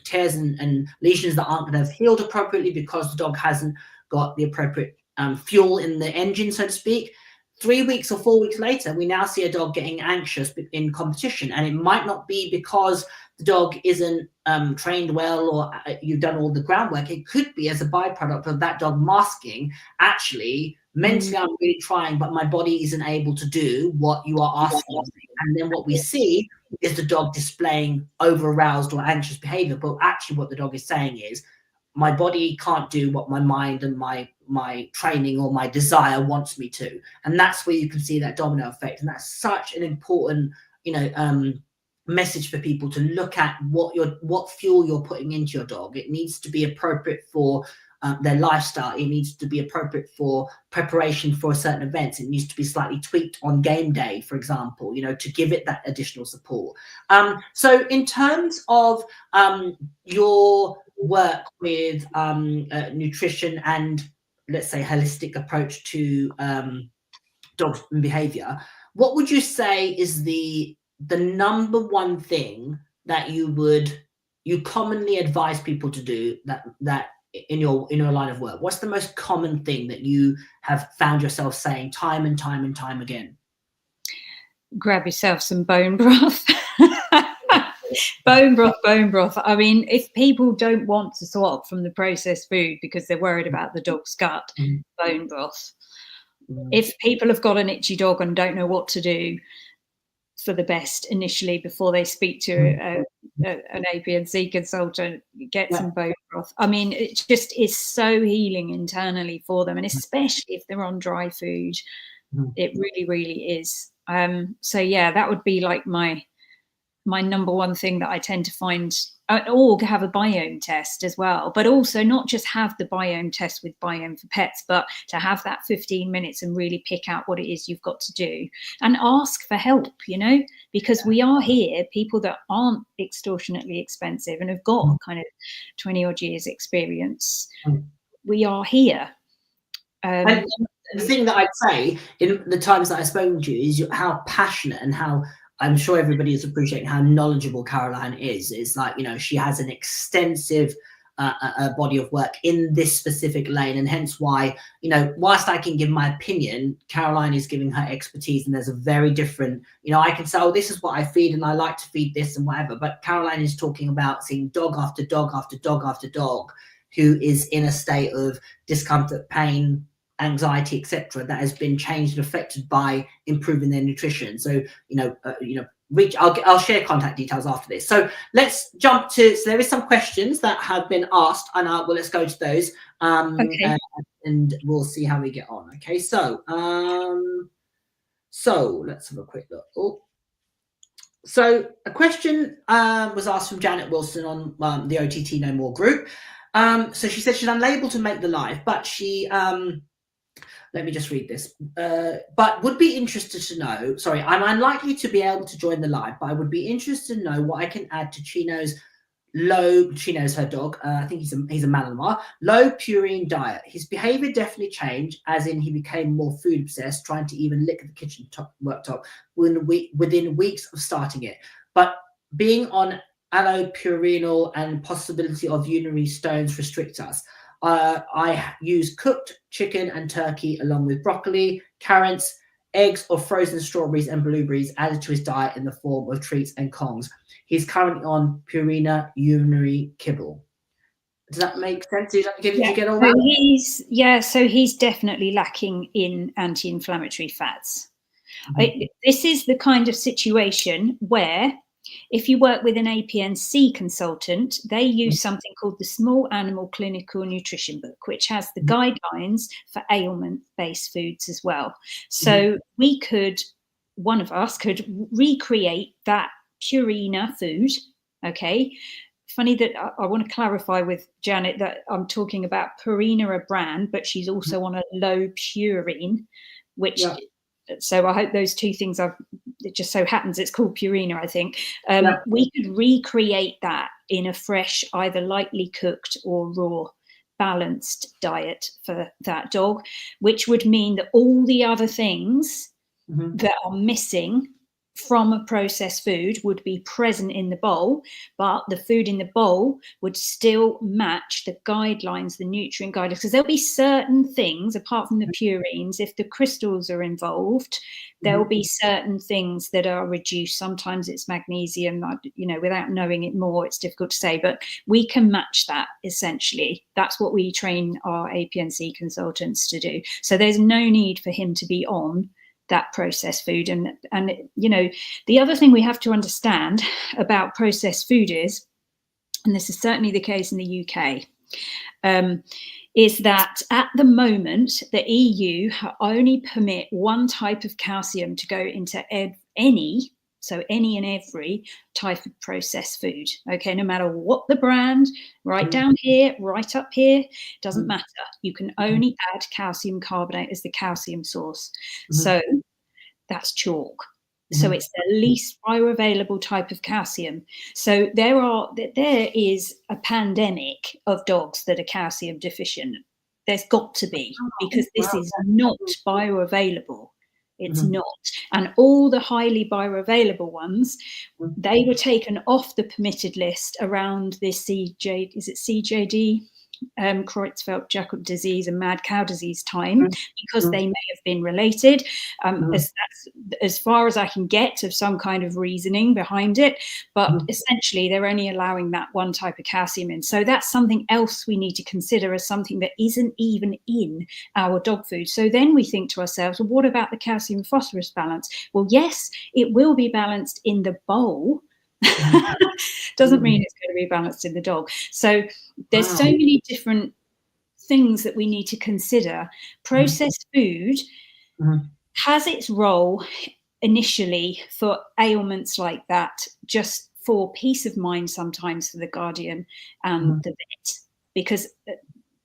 tears and lesions that aren't going to have healed appropriately because the dog hasn't got the appropriate fuel in the engine, so to speak. 3 weeks or 4 weeks later, we now see a dog getting anxious in competition. And it might not be because the dog isn't trained well or you've done all the groundwork. It could be as a byproduct of that dog masking, actually, mentally I'm really trying, but my body isn't able to do what you are asking of me. And then what we see is the dog displaying over-aroused or anxious behavior. But actually what the dog is saying is, my body can't do what my mind and my training or my desire wants me to. And that's where you can see that domino effect. And that's such an important, message for people to look at what fuel you're putting into your dog. It needs to be appropriate for their lifestyle. It needs to be appropriate for preparation for certain events. It needs to be slightly tweaked on game day, for example, to give it that additional support. So in terms of your work with nutrition and, let's say, holistic approach to dogs and behavior, what would you say is the number one thing that you commonly advise people to do that in your line of work? What's the most common thing that you have found yourself saying time and time and time again? Grab yourself some bone broth. Bone broth. I mean, if people don't want to swap from the processed food because they're worried about the dog's gut, bone broth. If people have got an itchy dog and don't know what to do for the best initially before they speak to an APNC consultant, get some bone broth. I mean, it just is so healing internally for them, and especially if they're on dry food, it really, really is. So yeah, that would be like my number one thing that I tend to find, or have a biome test as well, but also not just have the biome test with Biome for Pets, but to have that 15 minutes and really pick out what it is you've got to do and ask for help, because we are here, people that aren't extortionately expensive and have got kind of 20 odd years experience. We are here. And the thing that I'd say in the times that I've spoken to you is how passionate and how, I'm sure everybody is appreciating how knowledgeable Caroline is. It's like, she has an extensive body of work in this specific lane. And hence why, whilst I can give my opinion, Caroline is giving her expertise. And there's a very different, I can say, oh, this is what I feed and I like to feed this and whatever. But Caroline is talking about seeing dog after dog after dog after dog who is in a state of discomfort, pain, anxiety, etc., that has been changed and affected by improving their nutrition. So I'll share contact details after this. So let's jump to, so there is some questions that have been asked, and let's go to those, okay. And we'll see how we get on. Okay, so let's have a quick look. So a question was asked from Janet Wilson on the OTT No More group. So she said she's unable to make the live, but she Let me just read this. But would be interested to know, sorry, I'm unlikely to be able to join the live, but I would be interested to know what I can add to Chino's her dog, I think he's a Malinois, low purine diet. His behavior definitely changed, as in he became more food obsessed, trying to even lick the kitchen worktop within weeks of starting it. But being on allopurinol and possibility of urinary stones restrict us. I use cooked chicken and turkey along with broccoli, carrots, eggs, or frozen strawberries and blueberries added to his diet in the form of treats and kongs. He's currently on Purina urinary kibble. Does that make sense? Did you get all that? So he's definitely lacking in anti-inflammatory fats. This is the kind of situation where, if you work with an APNC consultant, they use something called the Small Animal Clinical Nutrition Book, which has the guidelines for ailment-based foods as well. So one of us could recreate that Purina food. Okay. Funny that I want to clarify with Janet that I'm talking about Purina, a brand, but she's also on a low purine, which... Yeah. So I hope those two things it just so happens it's called Purina, I think. We could recreate that in a fresh, either lightly cooked or raw, balanced diet for that dog, which would mean that all the other things that are missing from a processed food would be present in the bowl, but the food in the bowl would still match the guidelines, the nutrient guidelines, because there'll be certain things, apart from the purines, if the crystals are involved, there'll be certain things that are reduced. Sometimes it's magnesium, without knowing it more, it's difficult to say, but we can match that essentially. That's what we train our APNC consultants to do. So there's no need for him to be on that processed food. And the other thing we have to understand about processed food is, and this is certainly the case in the UK, is that at the moment the EU only permit one type of calcium to go into any and every type of processed food. Okay, no matter what the brand, right down here, right up here, doesn't matter. You can only add calcium carbonate as the calcium source. So that's chalk. So it's the least bioavailable type of calcium. So there is a pandemic of dogs that are calcium deficient. There's got to be, because this is not bioavailable. It's not. And all the highly bioavailable ones, they were taken off the permitted list around this CJD? Creutzfeldt-Jakob disease and mad cow disease time, because they may have been related. As far as I can get of some kind of reasoning behind it, but essentially they're only allowing that one type of calcium in. So that's something else we need to consider as something that isn't even in our dog food. So then we think to ourselves, well, what about the calcium phosphorus balance? Well, yes, it will be balanced in the bowl. Doesn't mean it's going to be balanced in the dog. So there's so many different things that we need to consider. Processed food has its role initially for ailments like that, just for peace of mind sometimes for the guardian and the vet, because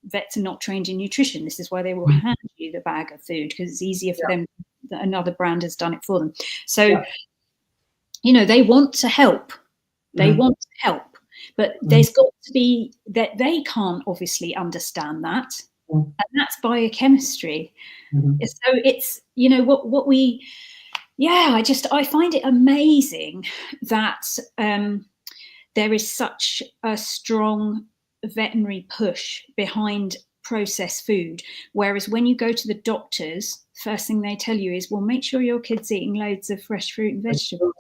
vets are not trained in nutrition. This is why they will hand you the bag of food, because it's easier for them that another brand has done it for them. So they want to help. They want to help, but there's got to be that they can't obviously understand that, and that's biochemistry. So it's I find it amazing that there is such a strong veterinary push behind processed food, whereas when you go to the doctors, first thing they tell you is, well, make sure your kid's eating loads of fresh fruit and vegetables.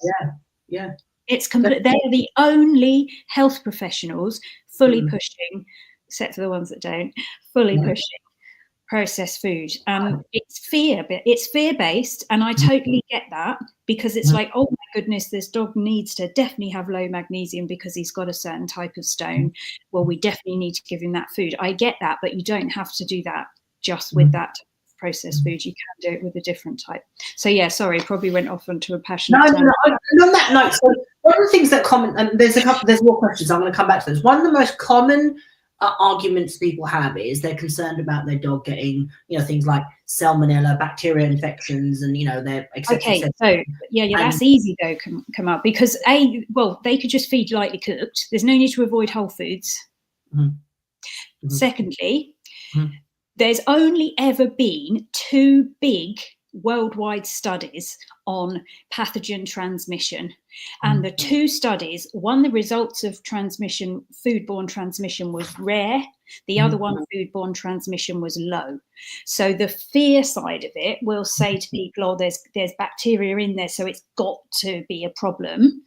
It's complete. They're the only health professionals fully pushing, except for the ones that don't, fully pushing processed food. It's fear-based, and I totally get that, because it's like, oh my goodness, this dog needs to definitely have low magnesium because he's got a certain type of stone. Well, we definitely need to give him that food. I get that, but you don't have to do that just with that processed food. You can do it with a different type. So sorry, probably went off onto a passionate No. And on that note, so one of the things that there's more questions. I'm going to come back to this. One of the most common arguments people have is they're concerned about their dog getting, things like salmonella, bacteria infections, and their Okay, so that's easy though. Come up because they could just feed lightly cooked. There's no need to avoid whole foods. Secondly, there's only ever been 2 big worldwide studies on pathogen transmission, and the 2 studies, one, the results of transmission, foodborne transmission, was rare. The other one, foodborne transmission, was low. So the fear side of it will say to people, oh, there's bacteria in there, so it's got to be a problem.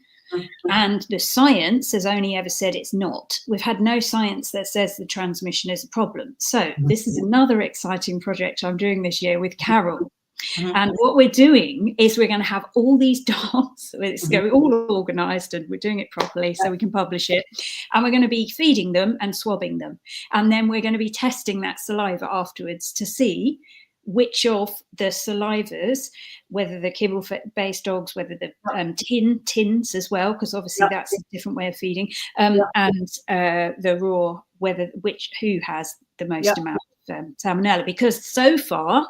And the science has only ever said it's not. We've had no science that says the transmission is a problem. So this is another exciting project I'm doing this year with Carol. And what we're doing is we're going to have all these dogs. It's going to be all organised, and we're doing it properly so we can publish it. And we're going to be feeding them and swabbing them. And then we're going to be testing that saliva afterwards to see which of the salivas, whether the kibble-based dogs, whether the tins as well, because obviously that's a different way of feeding, and the raw, who has the most amount of salmonella. Because so far,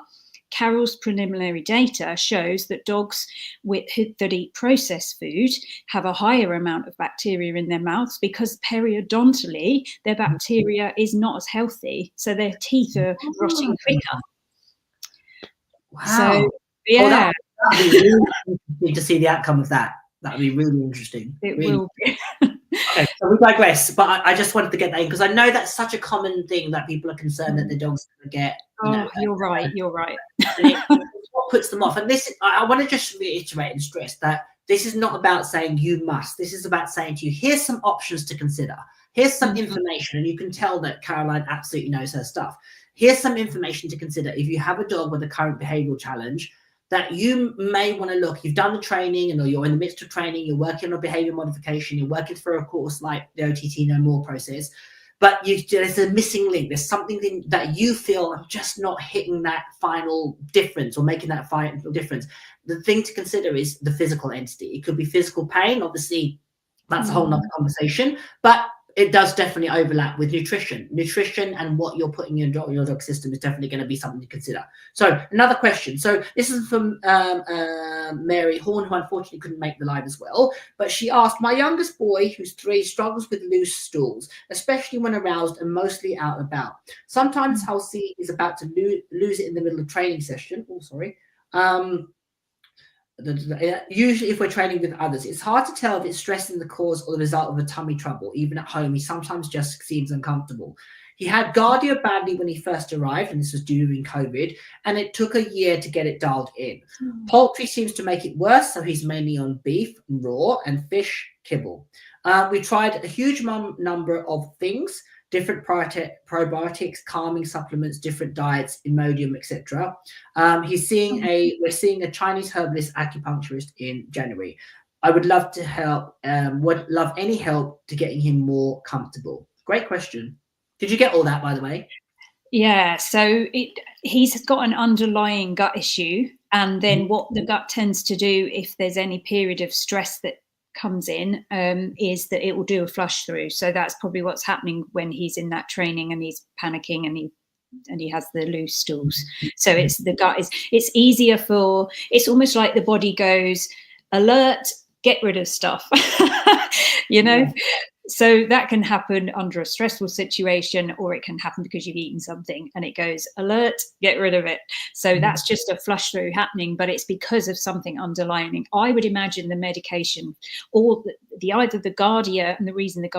Carol's preliminary data shows that dogs that eat processed food have a higher amount of bacteria in their mouths because periodontally their bacteria is not as healthy, so their teeth are rotting quicker. Wow. So, yeah. That would be really interesting to see the outcome of that. That would be really interesting. It will be. Okay, so we digress, but I just wanted to get that in because I know that's such a common thing that people are concerned that their dogs are going to get. You're right. And it's what puts them off. And this, I want to just reiterate and stress that this is not about saying you must. This is about saying to you, here's some options to consider. Here's some information, and you can tell that Caroline absolutely knows her stuff. Here's some information to consider. If you have a dog with a current behavioral challenge that you may want to look, you've done the training, or you're in the midst of training, you're working on behavior modification, you're working for a course like the OTT No More process, but there's a missing link. There's something that you feel I'm just not hitting that final difference or making that final difference. The thing to consider is the physical entity. It could be physical pain. Obviously, that's a whole nother conversation, but it does definitely overlap with nutrition. Nutrition and what you're putting in your dog system is definitely going to be something to consider. So another question. So this is from Mary Horn, who unfortunately couldn't make the live as well. But she asked, my youngest boy, who's 3, struggles with loose stools, especially when aroused and mostly out and about. Sometimes I'll see he's about to lose it in the middle of training session. Oh, sorry. Usually if we're training with others, it's hard to tell if it's stress in the cause or the result of a tummy trouble. Even at home, he sometimes just seems uncomfortable. He had Gardia badly when he first arrived, and this was during COVID, and it took a year to get it dialed in. Poultry seems to make it worse, so he's mainly on beef, raw, and fish kibble. We tried a huge number of things, different probiotics, calming supplements, different diets, Imodium, etc. We're seeing a Chinese herbalist acupuncturist in January. I would love to help. Would love any help to getting him more comfortable. Great question. Did you get all that, by the way? Yeah. So he's got an underlying gut issue, and then what the gut tends to do if there's any period of stress that comes in is that it will do a flush through. So that's probably what's happening when he's in that training and he's panicking and he has the loose stools. So it's the gut it's easier it's almost like the body goes alert, get rid of stuff. So that can happen under a stressful situation, or it can happen because you've eaten something and it goes alert, get rid of it. So that's just a flush through happening, but it's because of something underlying. I would imagine the medication or either the Gardia, and the reason the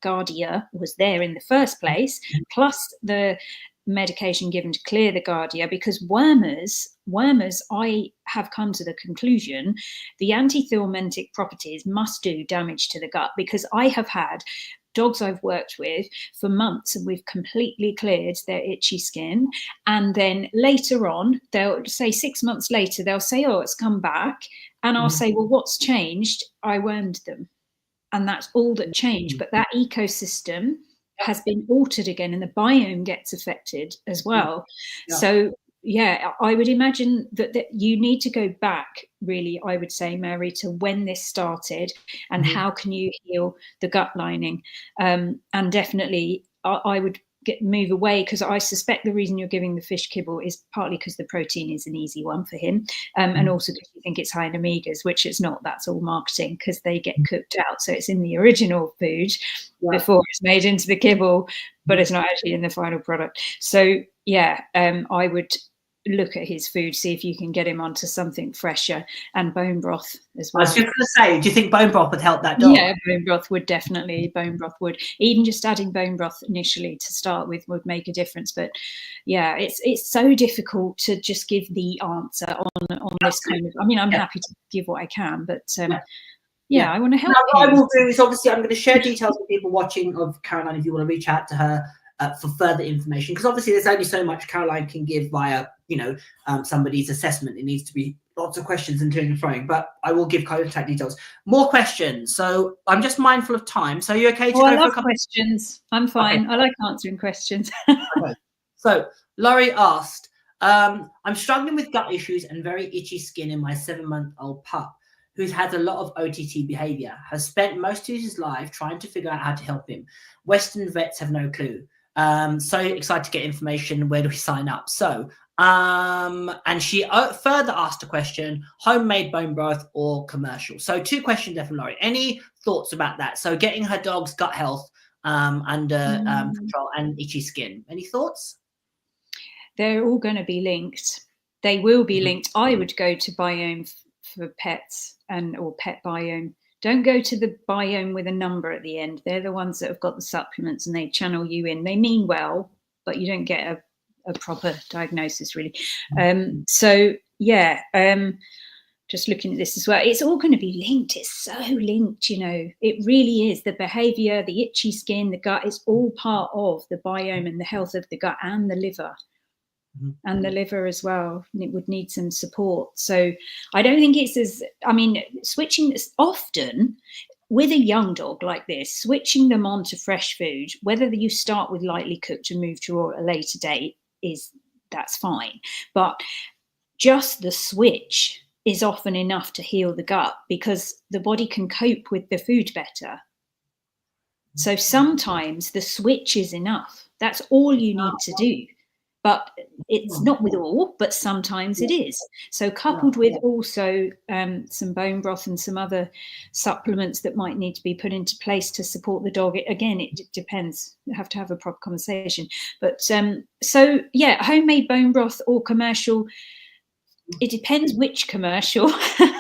Gardia was there in the first place, plus the medication given to clear the Gardia, because wormers, I have come to the conclusion, the antithelmintic properties must do damage to the gut, because I have had dogs I've worked with for months and we've completely cleared their itchy skin. And then later on, they'll say 6 months later, they'll say, oh, it's come back. And I'll say, well, what's changed? I wormed them. And that's all that changed. But that ecosystem has been altered again, and the biome gets affected as well. So I would imagine that you need to go back, really, I would say, Mary, to when this started and how can you heal the gut lining. And definitely I would move away, because I suspect the reason you're giving the fish kibble is partly because the protein is an easy one for him, and also because you think it's high in omegas, which it's not. That's all marketing, because they get cooked out, so it's in the original food before it's made into the kibble, but it's not actually in the final product. So yeah, I would look at his food, see if you can get him onto something fresher, and bone broth as well. I was just going to say, do you think bone broth would help that dog? Yeah, bone broth would definitely. Bone broth would. Even just adding bone broth initially to start with would make a difference. But yeah, it's so difficult to just give the answer on this kind of. I mean, I'm happy to give what I can, but I want to help. Now, what I will do is, obviously, I'm going to share details with people watching of Caroline if you want to reach out to her for further information, because obviously there's only so much Caroline can give via somebody's assessment. It needs to be lots of questions and to and froing, but I will give contact details. More questions. So I'm just mindful of time. So are you okay to go I for love a couple questions? I'm fine. Okay. I like answering questions. Okay. So Laurie asked, I'm struggling with gut issues and very itchy skin in my 7-month-old pup, who's had a lot of OTT behavior, has spent most of his life trying to figure out how to help him. Western vets have no clue. So excited to get information. Where do we sign up? So, and she further asked a question: homemade bone broth or commercial? So 2 questions there from Laurie. Any thoughts about that? So getting her dog's gut health under control and itchy skin. Any thoughts? They're all going to be linked. They will be linked. I would go to Biome for pets or Pet Biome. Don't go to the Biome with a number at the end. They're the ones that have got the supplements and they channel you in. They mean well, but you don't get a proper diagnosis, really. So yeah, just looking at this as well, it's all going to be linked. It's so linked, it really is. The behavior, the itchy skin, the gut, it's all part of the biome and the health of the gut and the liver. And the liver as well. It would need some support. So I don't think it's switching this often with a young dog like this, switching them on to fresh food, whether you start with lightly cooked and move to raw at a later date, that's fine. But just the switch is often enough to heal the gut, because the body can cope with the food better. So sometimes the switch is enough. That's all you need to do. But it's not with all, but sometimes it is. So coupled with also some bone broth and some other supplements that might need to be put into place to support the dog. It depends. You have to have a proper conversation. But so, yeah, homemade bone broth or commercial, it depends which commercial.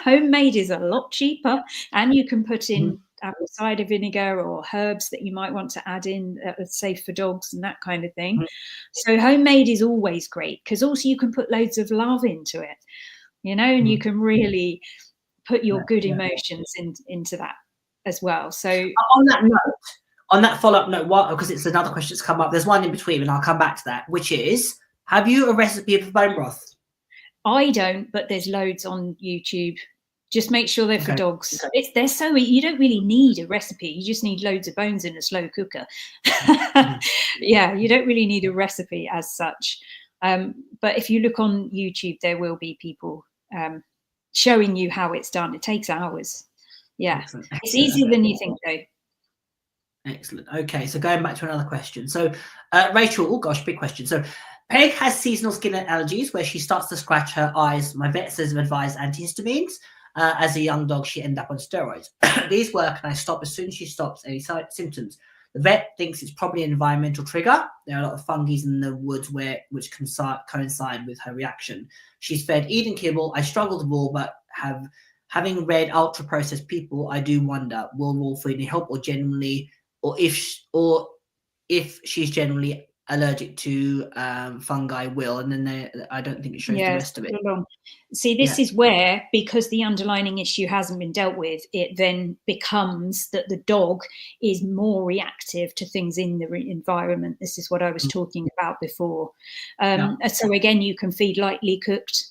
Homemade is a lot cheaper, and you can put in apple cider vinegar or herbs that you might want to add in that are safe for dogs and that kind of thing. So homemade is always great, because also you can put loads of love into it, and you can really put your good emotions into that as well. So on that follow-up note, because it's another question that's come up, there's one in between and I'll come back to that, which is, have you a recipe for bone broth? I don't, but there's loads on YouTube. Just make sure they're for dogs. They're so, you don't really need a recipe. You just need loads of bones in a slow cooker. Yeah, you don't really need a recipe as such. But if you look on YouTube, there will be people showing you how it's done. It takes hours. Yeah, Excellent. It's easier than you think, though. Excellent. Okay, so going back to another question. So Rachel, oh gosh, big question. So Peg has seasonal skin allergies where she starts to scratch her eyes. My vet says to advise antihistamines. As a young dog, she ended up on steroids. These work, and I stop as soon as she stops any symptoms. The vet thinks it's probably an environmental trigger. There are a lot of fungi in the woods which coincide with her reaction. She's fed Eden kibble. I struggle with raw, but having read ultra-processed people, I do wonder, will raw food help, or if she's generally allergic to fungi will, and then I don't think it shows the rest of it. See, this is where, because the underlining issue hasn't been dealt with, it then becomes that the dog is more reactive to things in the environment. This is what I was talking about before. So again, you can feed lightly cooked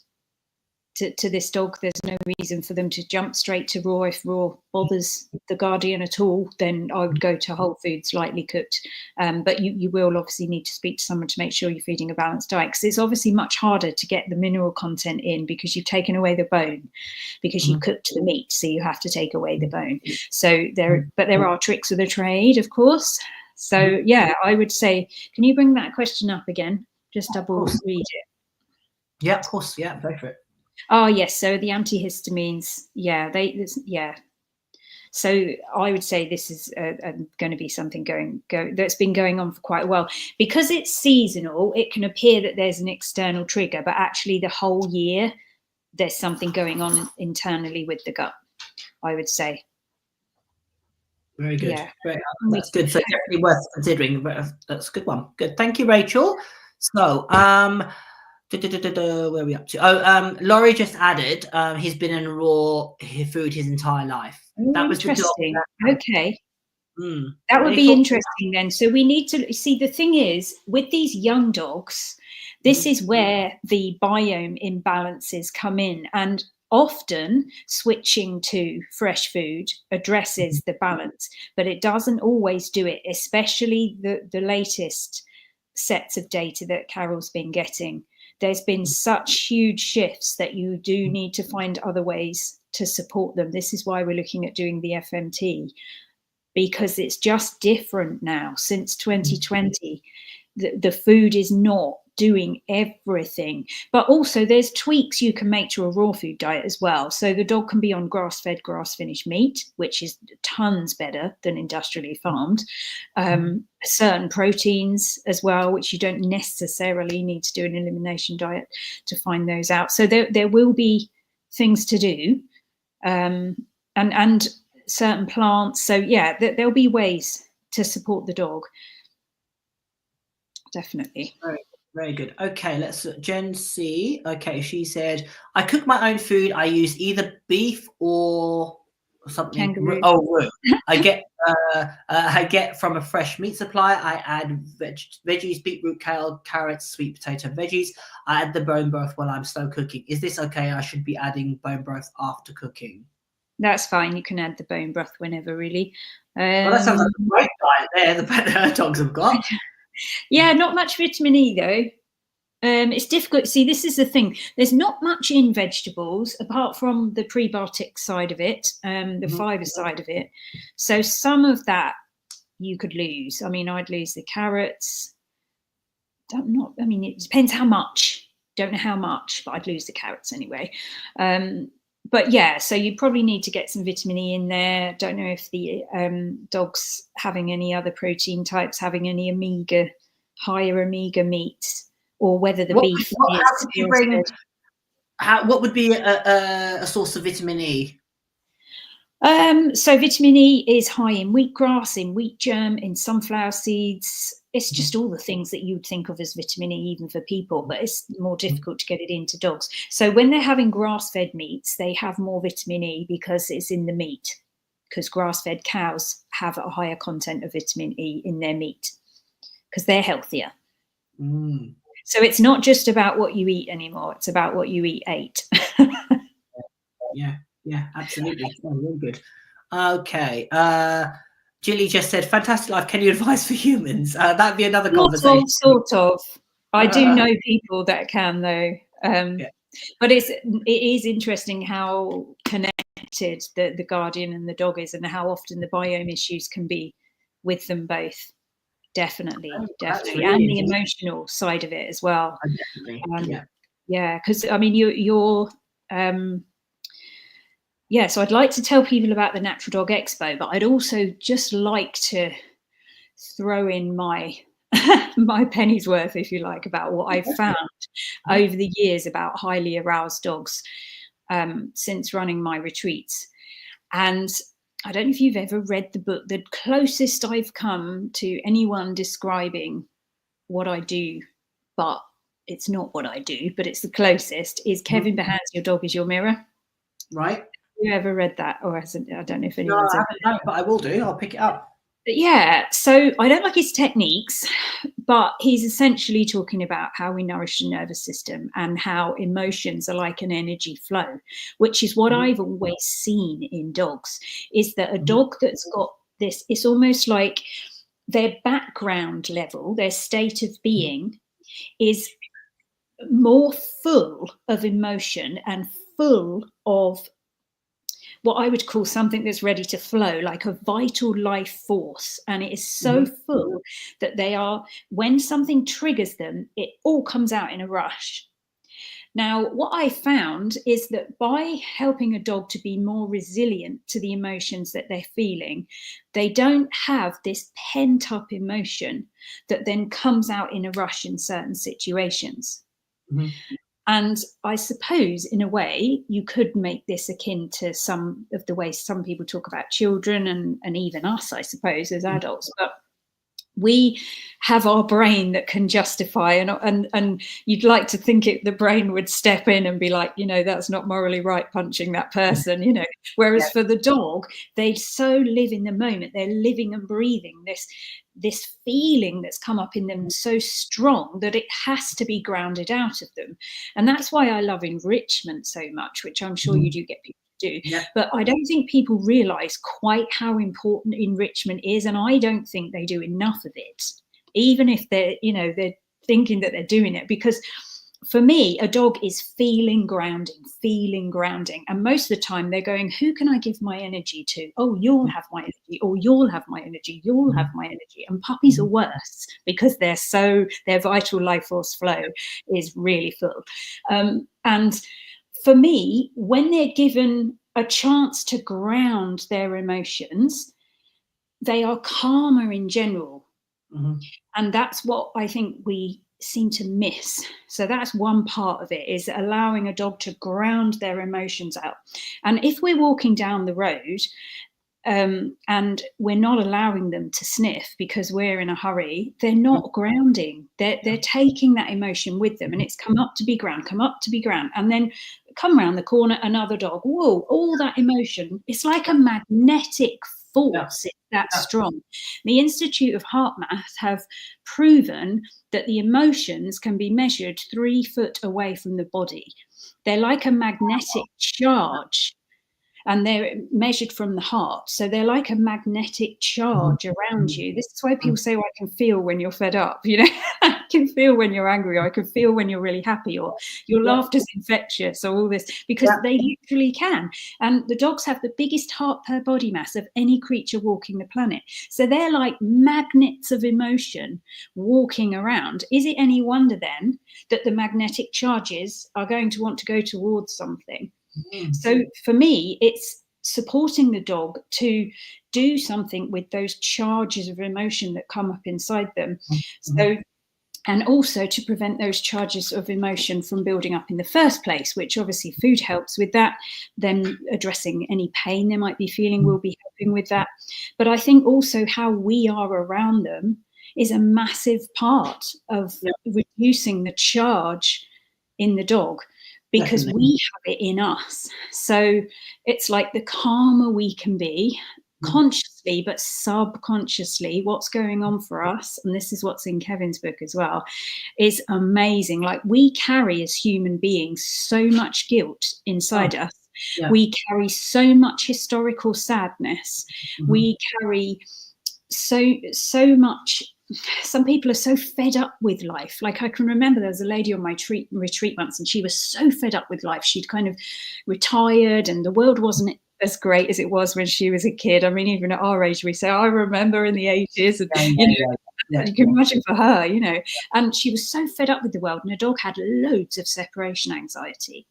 to this dog. There's no reason for them to jump straight to raw. If raw bothers the guardian at all, then I would go to whole foods, lightly cooked. But you will obviously need to speak to someone to make sure you're feeding a balanced diet, because it's obviously much harder to get the mineral content in because you've taken away the bone, because you cooked the meat, so you have to take away the bone. So there are tricks of the trade, of course. So yeah, I would say, can you bring that question up again? Just double read it. Yeah, of course. Yeah, go for it. Oh yes, so the antihistamines, So I would say this is going to be something that's been going on for quite a while. Because it's seasonal, it can appear that there's an external trigger, but actually the whole year there's something going on internally with the gut, I would say. Very good. Yeah. That's good. So definitely worth considering. That's a good one. Good. Thank you, Rachel. So, where are we up to? Oh, Laurie just added, he's been in raw food his entire life. That was interesting. Okay. Mm. That would be interesting then. So we need to see, the thing is, with these young dogs, this is where the biome imbalances come in, and often switching to fresh food addresses the balance, but it doesn't always do it, especially the latest sets of data that Carol's been getting. There's been such huge shifts that you do need to find other ways to support them. This is why we're looking at doing the FMT, because it's just different now. Since 2020, the food is not doing everything, but also there's tweaks you can make to a raw food diet as well. So the dog can be on grass-fed, grass-finished meat, which is tons better than industrially farmed. Certain proteins as well, which you don't necessarily need to do an elimination diet to find those out. So there will be things to do, and certain plants. So yeah, there'll be ways to support the dog. Definitely. Very good. Okay, let's Jen C. Okay, she said, I cook my own food. I use either beef or something. Kangaroo. I get from a fresh meat supply. I add veggies, beetroot, kale, carrots, sweet potato, veggies. I add the bone broth while I'm slow cooking. Is this okay? I should be adding bone broth after cooking. That's fine. You can add the bone broth whenever, really. Well, that sounds like a great diet there. The better dogs have got. Yeah, not much vitamin E though. It's difficult. See, this is the thing. There's not much in vegetables apart from the prebiotic side of it, the fiber side of it. So some of that you could lose. I mean, I'd lose the carrots. It depends how much. Don't know how much, but I'd lose the carrots anyway. But yeah, so you probably need to get some vitamin E in there. Don't know if the dog's having any other protein types, having any higher omega meats, or whether the beef. What would be a source of vitamin E? So vitamin E is high in wheatgrass, in wheat germ, in sunflower seeds. It's just all the things that you'd think of as vitamin E, even for people, but it's more difficult to get it into dogs. So when they're having grass-fed meats, they have more vitamin E because it's in the meat, because grass-fed cows have a higher content of vitamin E in their meat because they're healthier. So it's not just about what you eat anymore. It's about what you ate. Yeah, absolutely. Really good. Okay. Jilly just said, fantastic life. Can you advise for humans? That'd be another conversation. Sort of. I do know people that can, though. But it is interesting how connected the guardian and the dog is, and how often the biome issues can be with them both. Definitely. Really, and the emotional side of it as well. Definitely. Yeah, because I mean, you're so I'd like to tell people about the Natural Dog Expo, but I'd also just like to throw in my my penny's worth, if you like, about what I've found over the years about highly aroused dogs since running my retreats. And I don't know if you've ever read the book. The closest I've come to anyone describing what I do, but it's not what I do, but it's the closest, is Kevin Behan's Your Dog is Your Mirror. Right. Have you ever read that, or hasn't? I don't know if anyone's ever. No, but I will do. I'll pick it up. But yeah, so I don't like his techniques, but he's essentially talking about how we nourish the nervous system and how emotions are like an energy flow, which is what I've always seen in dogs, is that a dog that's got this, it's almost like their background level, their state of being is more full of emotion and full of what I would call something that's ready to flow, like a vital life force. And it is so full that they are, when something triggers them, it all comes out in a rush. Now, what I found is that by helping a dog to be more resilient to the emotions that they're feeling, they don't have this pent up emotion that then comes out in a rush in certain situations. And I suppose, in a way, you could make this akin to some of the ways some people talk about children and even us, I suppose, as adults. But we have our brain that can justify, and you'd like to think the brain would step in and be like, that's not morally right, punching that person, whereas for the dog, they so live in the moment. They're living and breathing this feeling that's come up in them so strong that it has to be grounded out of them. And that's why I love enrichment so much, which I'm sure you do get people do. But I don't think people realize quite how important enrichment is, and I don't think they do enough of it, even if they're thinking that they're doing it. Because for me, a dog is feeling grounding, and most of the time they're going, who can I give my energy to? Oh, you'll have my energy, or you'll have my energy, you'll have my energy. And puppies are worse because their vital life force flow is really full. And for me, when they're given a chance to ground their emotions, they are calmer in general. And that's what I think we seem to miss. So that's one part of it, is allowing a dog to ground their emotions out. And if we're walking down the road and we're not allowing them to sniff because we're in a hurry, they're not grounding. They're taking that emotion with them, and it's come up to be ground, and then come around the corner, another dog, whoa, all that emotion. It's like a magnetic force. It's that strong. The Institute of Heart Math have proven that the emotions can be measured 3 foot away from the body. They're like a magnetic charge, and they're measured from the heart. So they're like a magnetic charge around you. This is why people say, I can feel when you're fed up, I can feel when you're angry, or I can feel when you're really happy, or your laughter's infectious, or all this, because they literally can. And the dogs have the biggest heart per body mass of any creature walking the planet. So they're like magnets of emotion walking around. Is it any wonder then that the magnetic charges are going to want to go towards something? So for me, it's supporting the dog to do something with those charges of emotion that come up inside them. So, and also to prevent those charges of emotion from building up in the first place, which obviously food helps with that. Then addressing any pain they might be feeling will be helping with that. But I think also how we are around them is a massive part of reducing the charge in the dog, because we have it in us. So it's like the calmer we can be, consciously but subconsciously, what's going on for us, and this is what's in Kevin's book as well, is amazing. Like, we carry as human beings so much guilt inside us. We carry so much historical sadness. We carry so much. Some people are so fed up with life. Like, I can remember there was a lady on my retreat once, and she was so fed up with life. She'd kind of retired, and the world wasn't as great as it was when she was a kid. I mean, even at our age, we say, I remember in the 80s. And, you can imagine for her, and she was so fed up with the world, and her dog had loads of separation anxiety.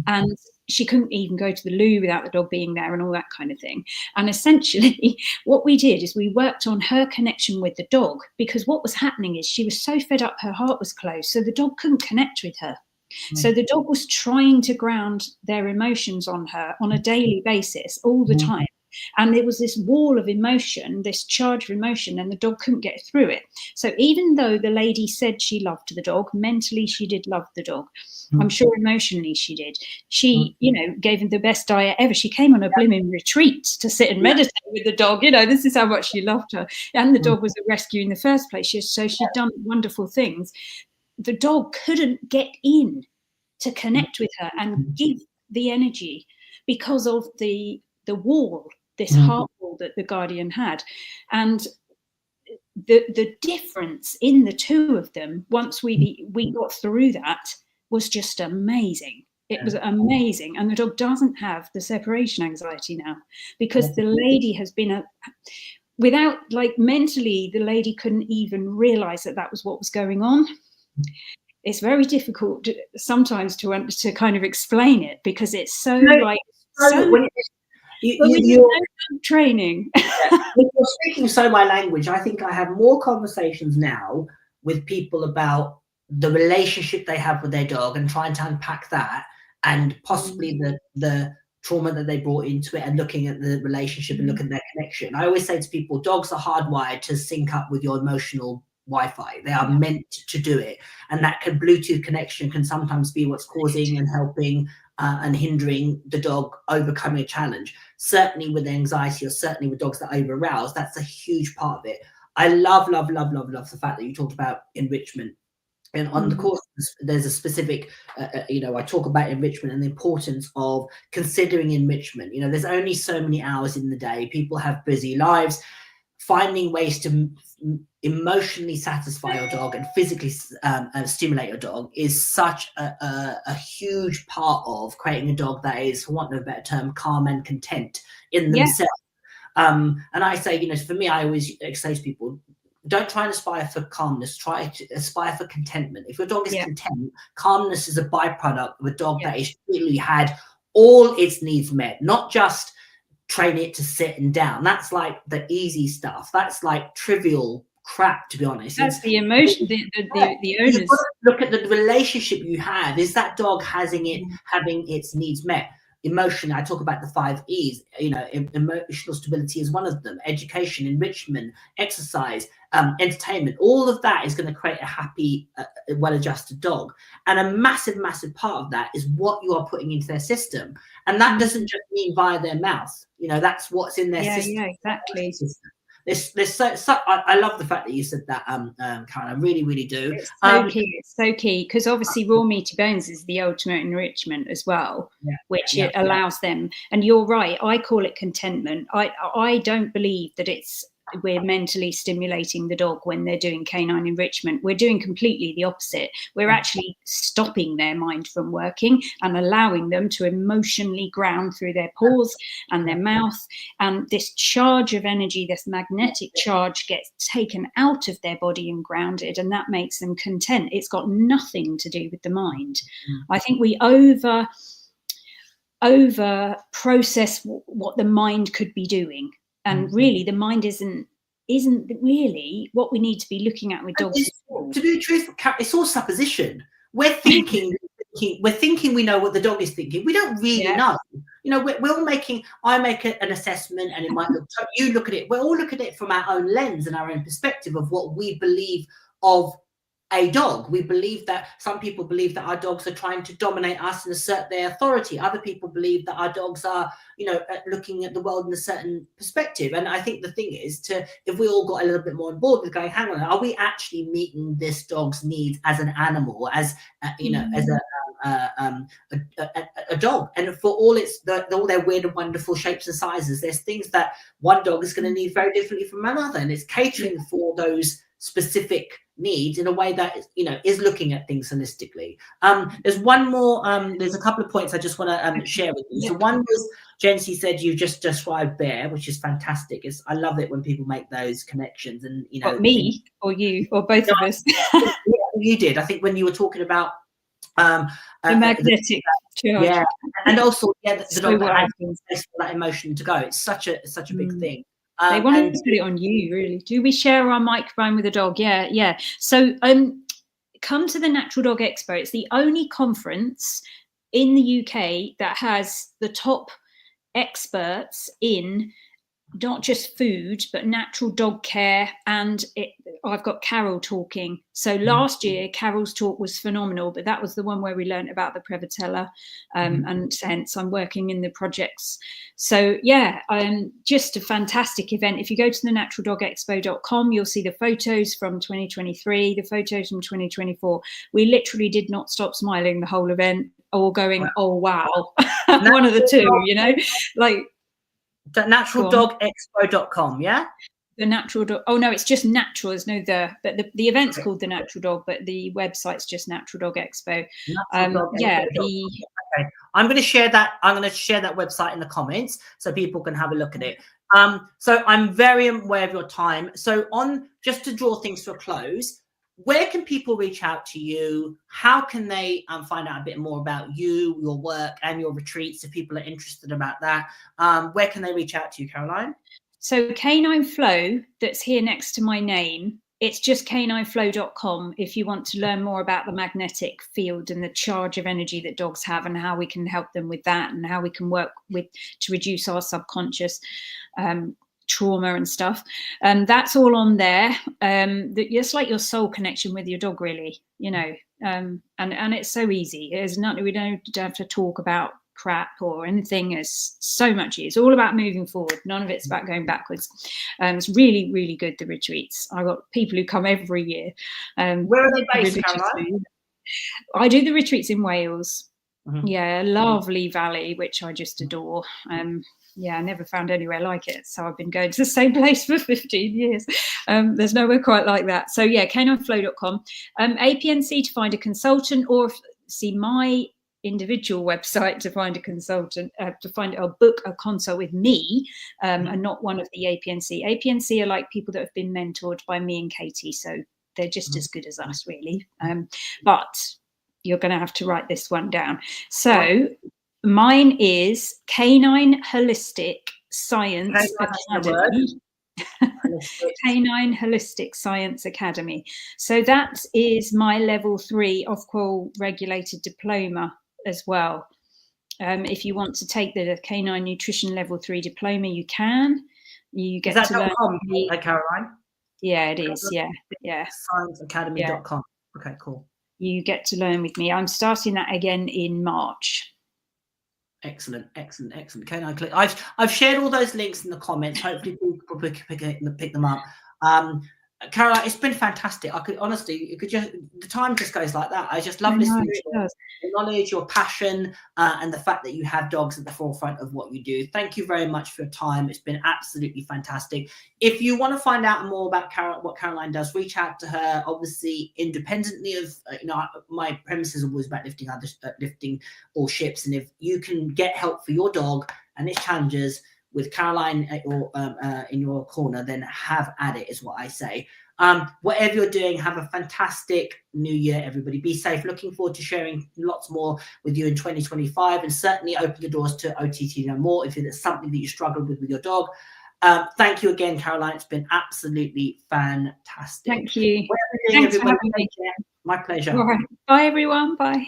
And she couldn't even go to the loo without the dog being there, and all that kind of thing. And essentially what we did is we worked on her connection with the dog, because what was happening is she was so fed up, her heart was closed, so the dog couldn't connect with her. So the dog was trying to ground their emotions on her on a daily basis all the time. And there was this wall of emotion, this charge of emotion, and the dog couldn't get through it. So even though the lady said she loved the dog, mentally she did love the dog. I'm sure emotionally she did. She, gave him the best diet ever. She came on a blimmin' retreat to sit and meditate with the dog. This is how much she loved her. And the dog was a rescue in the first place. So she'd done wonderful things. The dog couldn't get in to connect with her and give the energy because of the wall, this heart wall that the guardian had. And the difference in the two of them, once we got through that, was just amazing. It was amazing. And the dog doesn't have the separation anxiety now, because the lady has been without, like, mentally, the lady couldn't even realize that was what was going on. It's very difficult sometimes to kind of explain it, because it's so training. You're speaking so my language. I think I have more conversations now with people about the relationship they have with their dog and trying to unpack that, and possibly the trauma that they brought into it, and looking at the relationship and looking at their connection. I always say to people, dogs are hardwired to sync up with your emotional Wi-Fi. They are meant to do it, and that Bluetooth connection can sometimes be what's causing and helping and hindering the dog overcoming a challenge. Certainly with anxiety, or certainly with dogs that are over aroused, that's a huge part of it. I love the fact that you talked about enrichment. And on the course, there's a specific, I talk about enrichment and the importance of considering enrichment. There's only so many hours in the day. People have busy lives. Finding ways to emotionally satisfy your dog and physically stimulate your dog is such a huge part of creating a dog that is, for want of a better term, calm and content in themselves. And I say, for me, I always say to people, don't try and aspire for calmness. Try to aspire for contentment. If your dog is content, calmness is a byproduct of a dog that has really had all its needs met, not just train it to sit and down. That's like the easy stuff. That's like trivial crap, to be honest. That's the emotion, the owners. Look at the relationship you have. Is that dog having its needs met? Emotionally, I talk about the 5 E's. Emotional stability is one of them. Education, enrichment, exercise, entertainment. All of that is going to create a happy, well-adjusted dog. And a massive part of that is what you are putting into their system. And that doesn't just mean via their mouth. That's what's in their system. Yeah, exactly. I love the fact that you said that, Caroline. I really do. It's so key, because obviously raw meaty bones is the ultimate enrichment as well, which it allows them. And you're right, I call it contentment. I don't believe that we're mentally stimulating the dog when they're doing canine enrichment. We're doing completely the opposite. We're actually stopping their mind from working and allowing them to emotionally ground through their paws and their mouth. And this charge of energy, this magnetic charge, gets taken out of their body and grounded, and that makes them content. It's got nothing to do with the mind. I think we over process what the mind could be doing. And really, the mind isn't really what we need to be looking at with dogs. To be truthful, it's all supposition. We're thinking we know what the dog is thinking. We don't really know. We're all making. I make an assessment, and it might look. You look at it. We're all looking at it from our own lens and our own perspective of what we believe of a dog. We believe that some people believe that our dogs are trying to dominate us and assert their authority. Other people believe that our dogs are, looking at the world in a certain perspective. And I think the thing is if we all got a little bit more on board with going, hang on, are we actually meeting this dog's needs as an animal, as as a dog? And for all all their weird and wonderful shapes and sizes, there's things that one dog is going to need very differently from another, and it's catering for those specific needs in a way that is looking at things holistically. There's one more. There's a couple of points I just want to share with you. So one was, Jency said you just described Bear, which is fantastic. I love it when people make those connections, and me or you or both of us. You did. I think when you were talking about the magnetic charge. and also the dog that has that emotion to go. It's such a big thing. They want to put it on you, really. Do we share our microphone with a dog? Yeah. So come to the Natural Dog Expo. It's the only conference in the UK that has the top experts in not just food, but natural dog care. And I've got Carol talking. So last year, Carol's talk was phenomenal, but that was the one where we learned about the Prevotella, and hence I'm working in the projects. So just a fantastic event. If you go to the naturaldogexpo.com, you'll see the photos from 2023, the photos from 2024. We literally did not stop smiling the whole event, or going, oh, wow. One of the two, like, the naturaldogexpo.com, yeah? The natural dog. Oh no, it's just natural. There's no but the event's called the Natural Dog, but the website's just Natural Dog Expo. Okay, I'm going to share that. I'm going to share that website in the comments so people can have a look at it. So I'm very aware of your time. So just to draw things to a close, where can people reach out to you? How can they find out a bit more about you, your work, and your retreats if people are interested about that? Where can they reach out to you, Caroline? So Canine Flow, that's here next to my name, it's just canineflow.com if you want to learn more about the magnetic field and the charge of energy that dogs have and how we can help them with that and how we can work to reduce our subconscious trauma and stuff. That's all on there. It's like your soul connection with your dog, really, and it's so easy. There's nothing, we don't have to talk about crap or anything. It's so much. It's all about moving forward. None of it's about going backwards. It's really, really good, the retreats. I've got people who come every year. Where are they based, Caroline? I do the retreats in Wales. Yeah, lovely valley, which I just adore. Yeah, I never found anywhere like it. So I've been going to the same place for 15 years. There's nowhere quite like that. So yeah, canineflow.com. APNC to find a consultant, or see my individual website to find a consultant, book a consult with me, and not one of the APNC. APNC are like people that have been mentored by me and Katie. So they're just as good as us, really. But you're going to have to write this one down. So mine is Canine Holistic Science Academy. Canine Holistic Science Academy. So that is my level 3 Ofqual regulated diploma as well. If you want to take the Canine Nutrition level 3 diploma, you can. You get to learn. Caroline? Yeah, it is. Yeah. Scienceacademy.com. Yeah. Okay, cool. You get to learn with me. I'm starting that again in March. Excellent. Canine Click. I've shared all those links in the comments. Hopefully people pick them up. Caroline, it's been fantastic. I could honestly, the time just goes like that. I just love listening to your knowledge, your passion, and the fact that you have dogs at the forefront of what you do. Thank you very much for your time. It's been absolutely fantastic. If you want to find out more about what Caroline does, reach out to her. Obviously, independently of my premise is always about lifting all ships. And if you can get help for your dog and its challenges with Caroline in your corner, then have at it, is what I say. Whatever you're doing, have a fantastic new year, everybody. Be safe. Looking forward to sharing lots more with you in 2025, and certainly open the doors to OTT No More if it's something that you struggled with your dog. Thank you again, Caroline. It's been absolutely fantastic. Thank you. Thanks for having me. My pleasure. All right. Bye, everyone. Bye.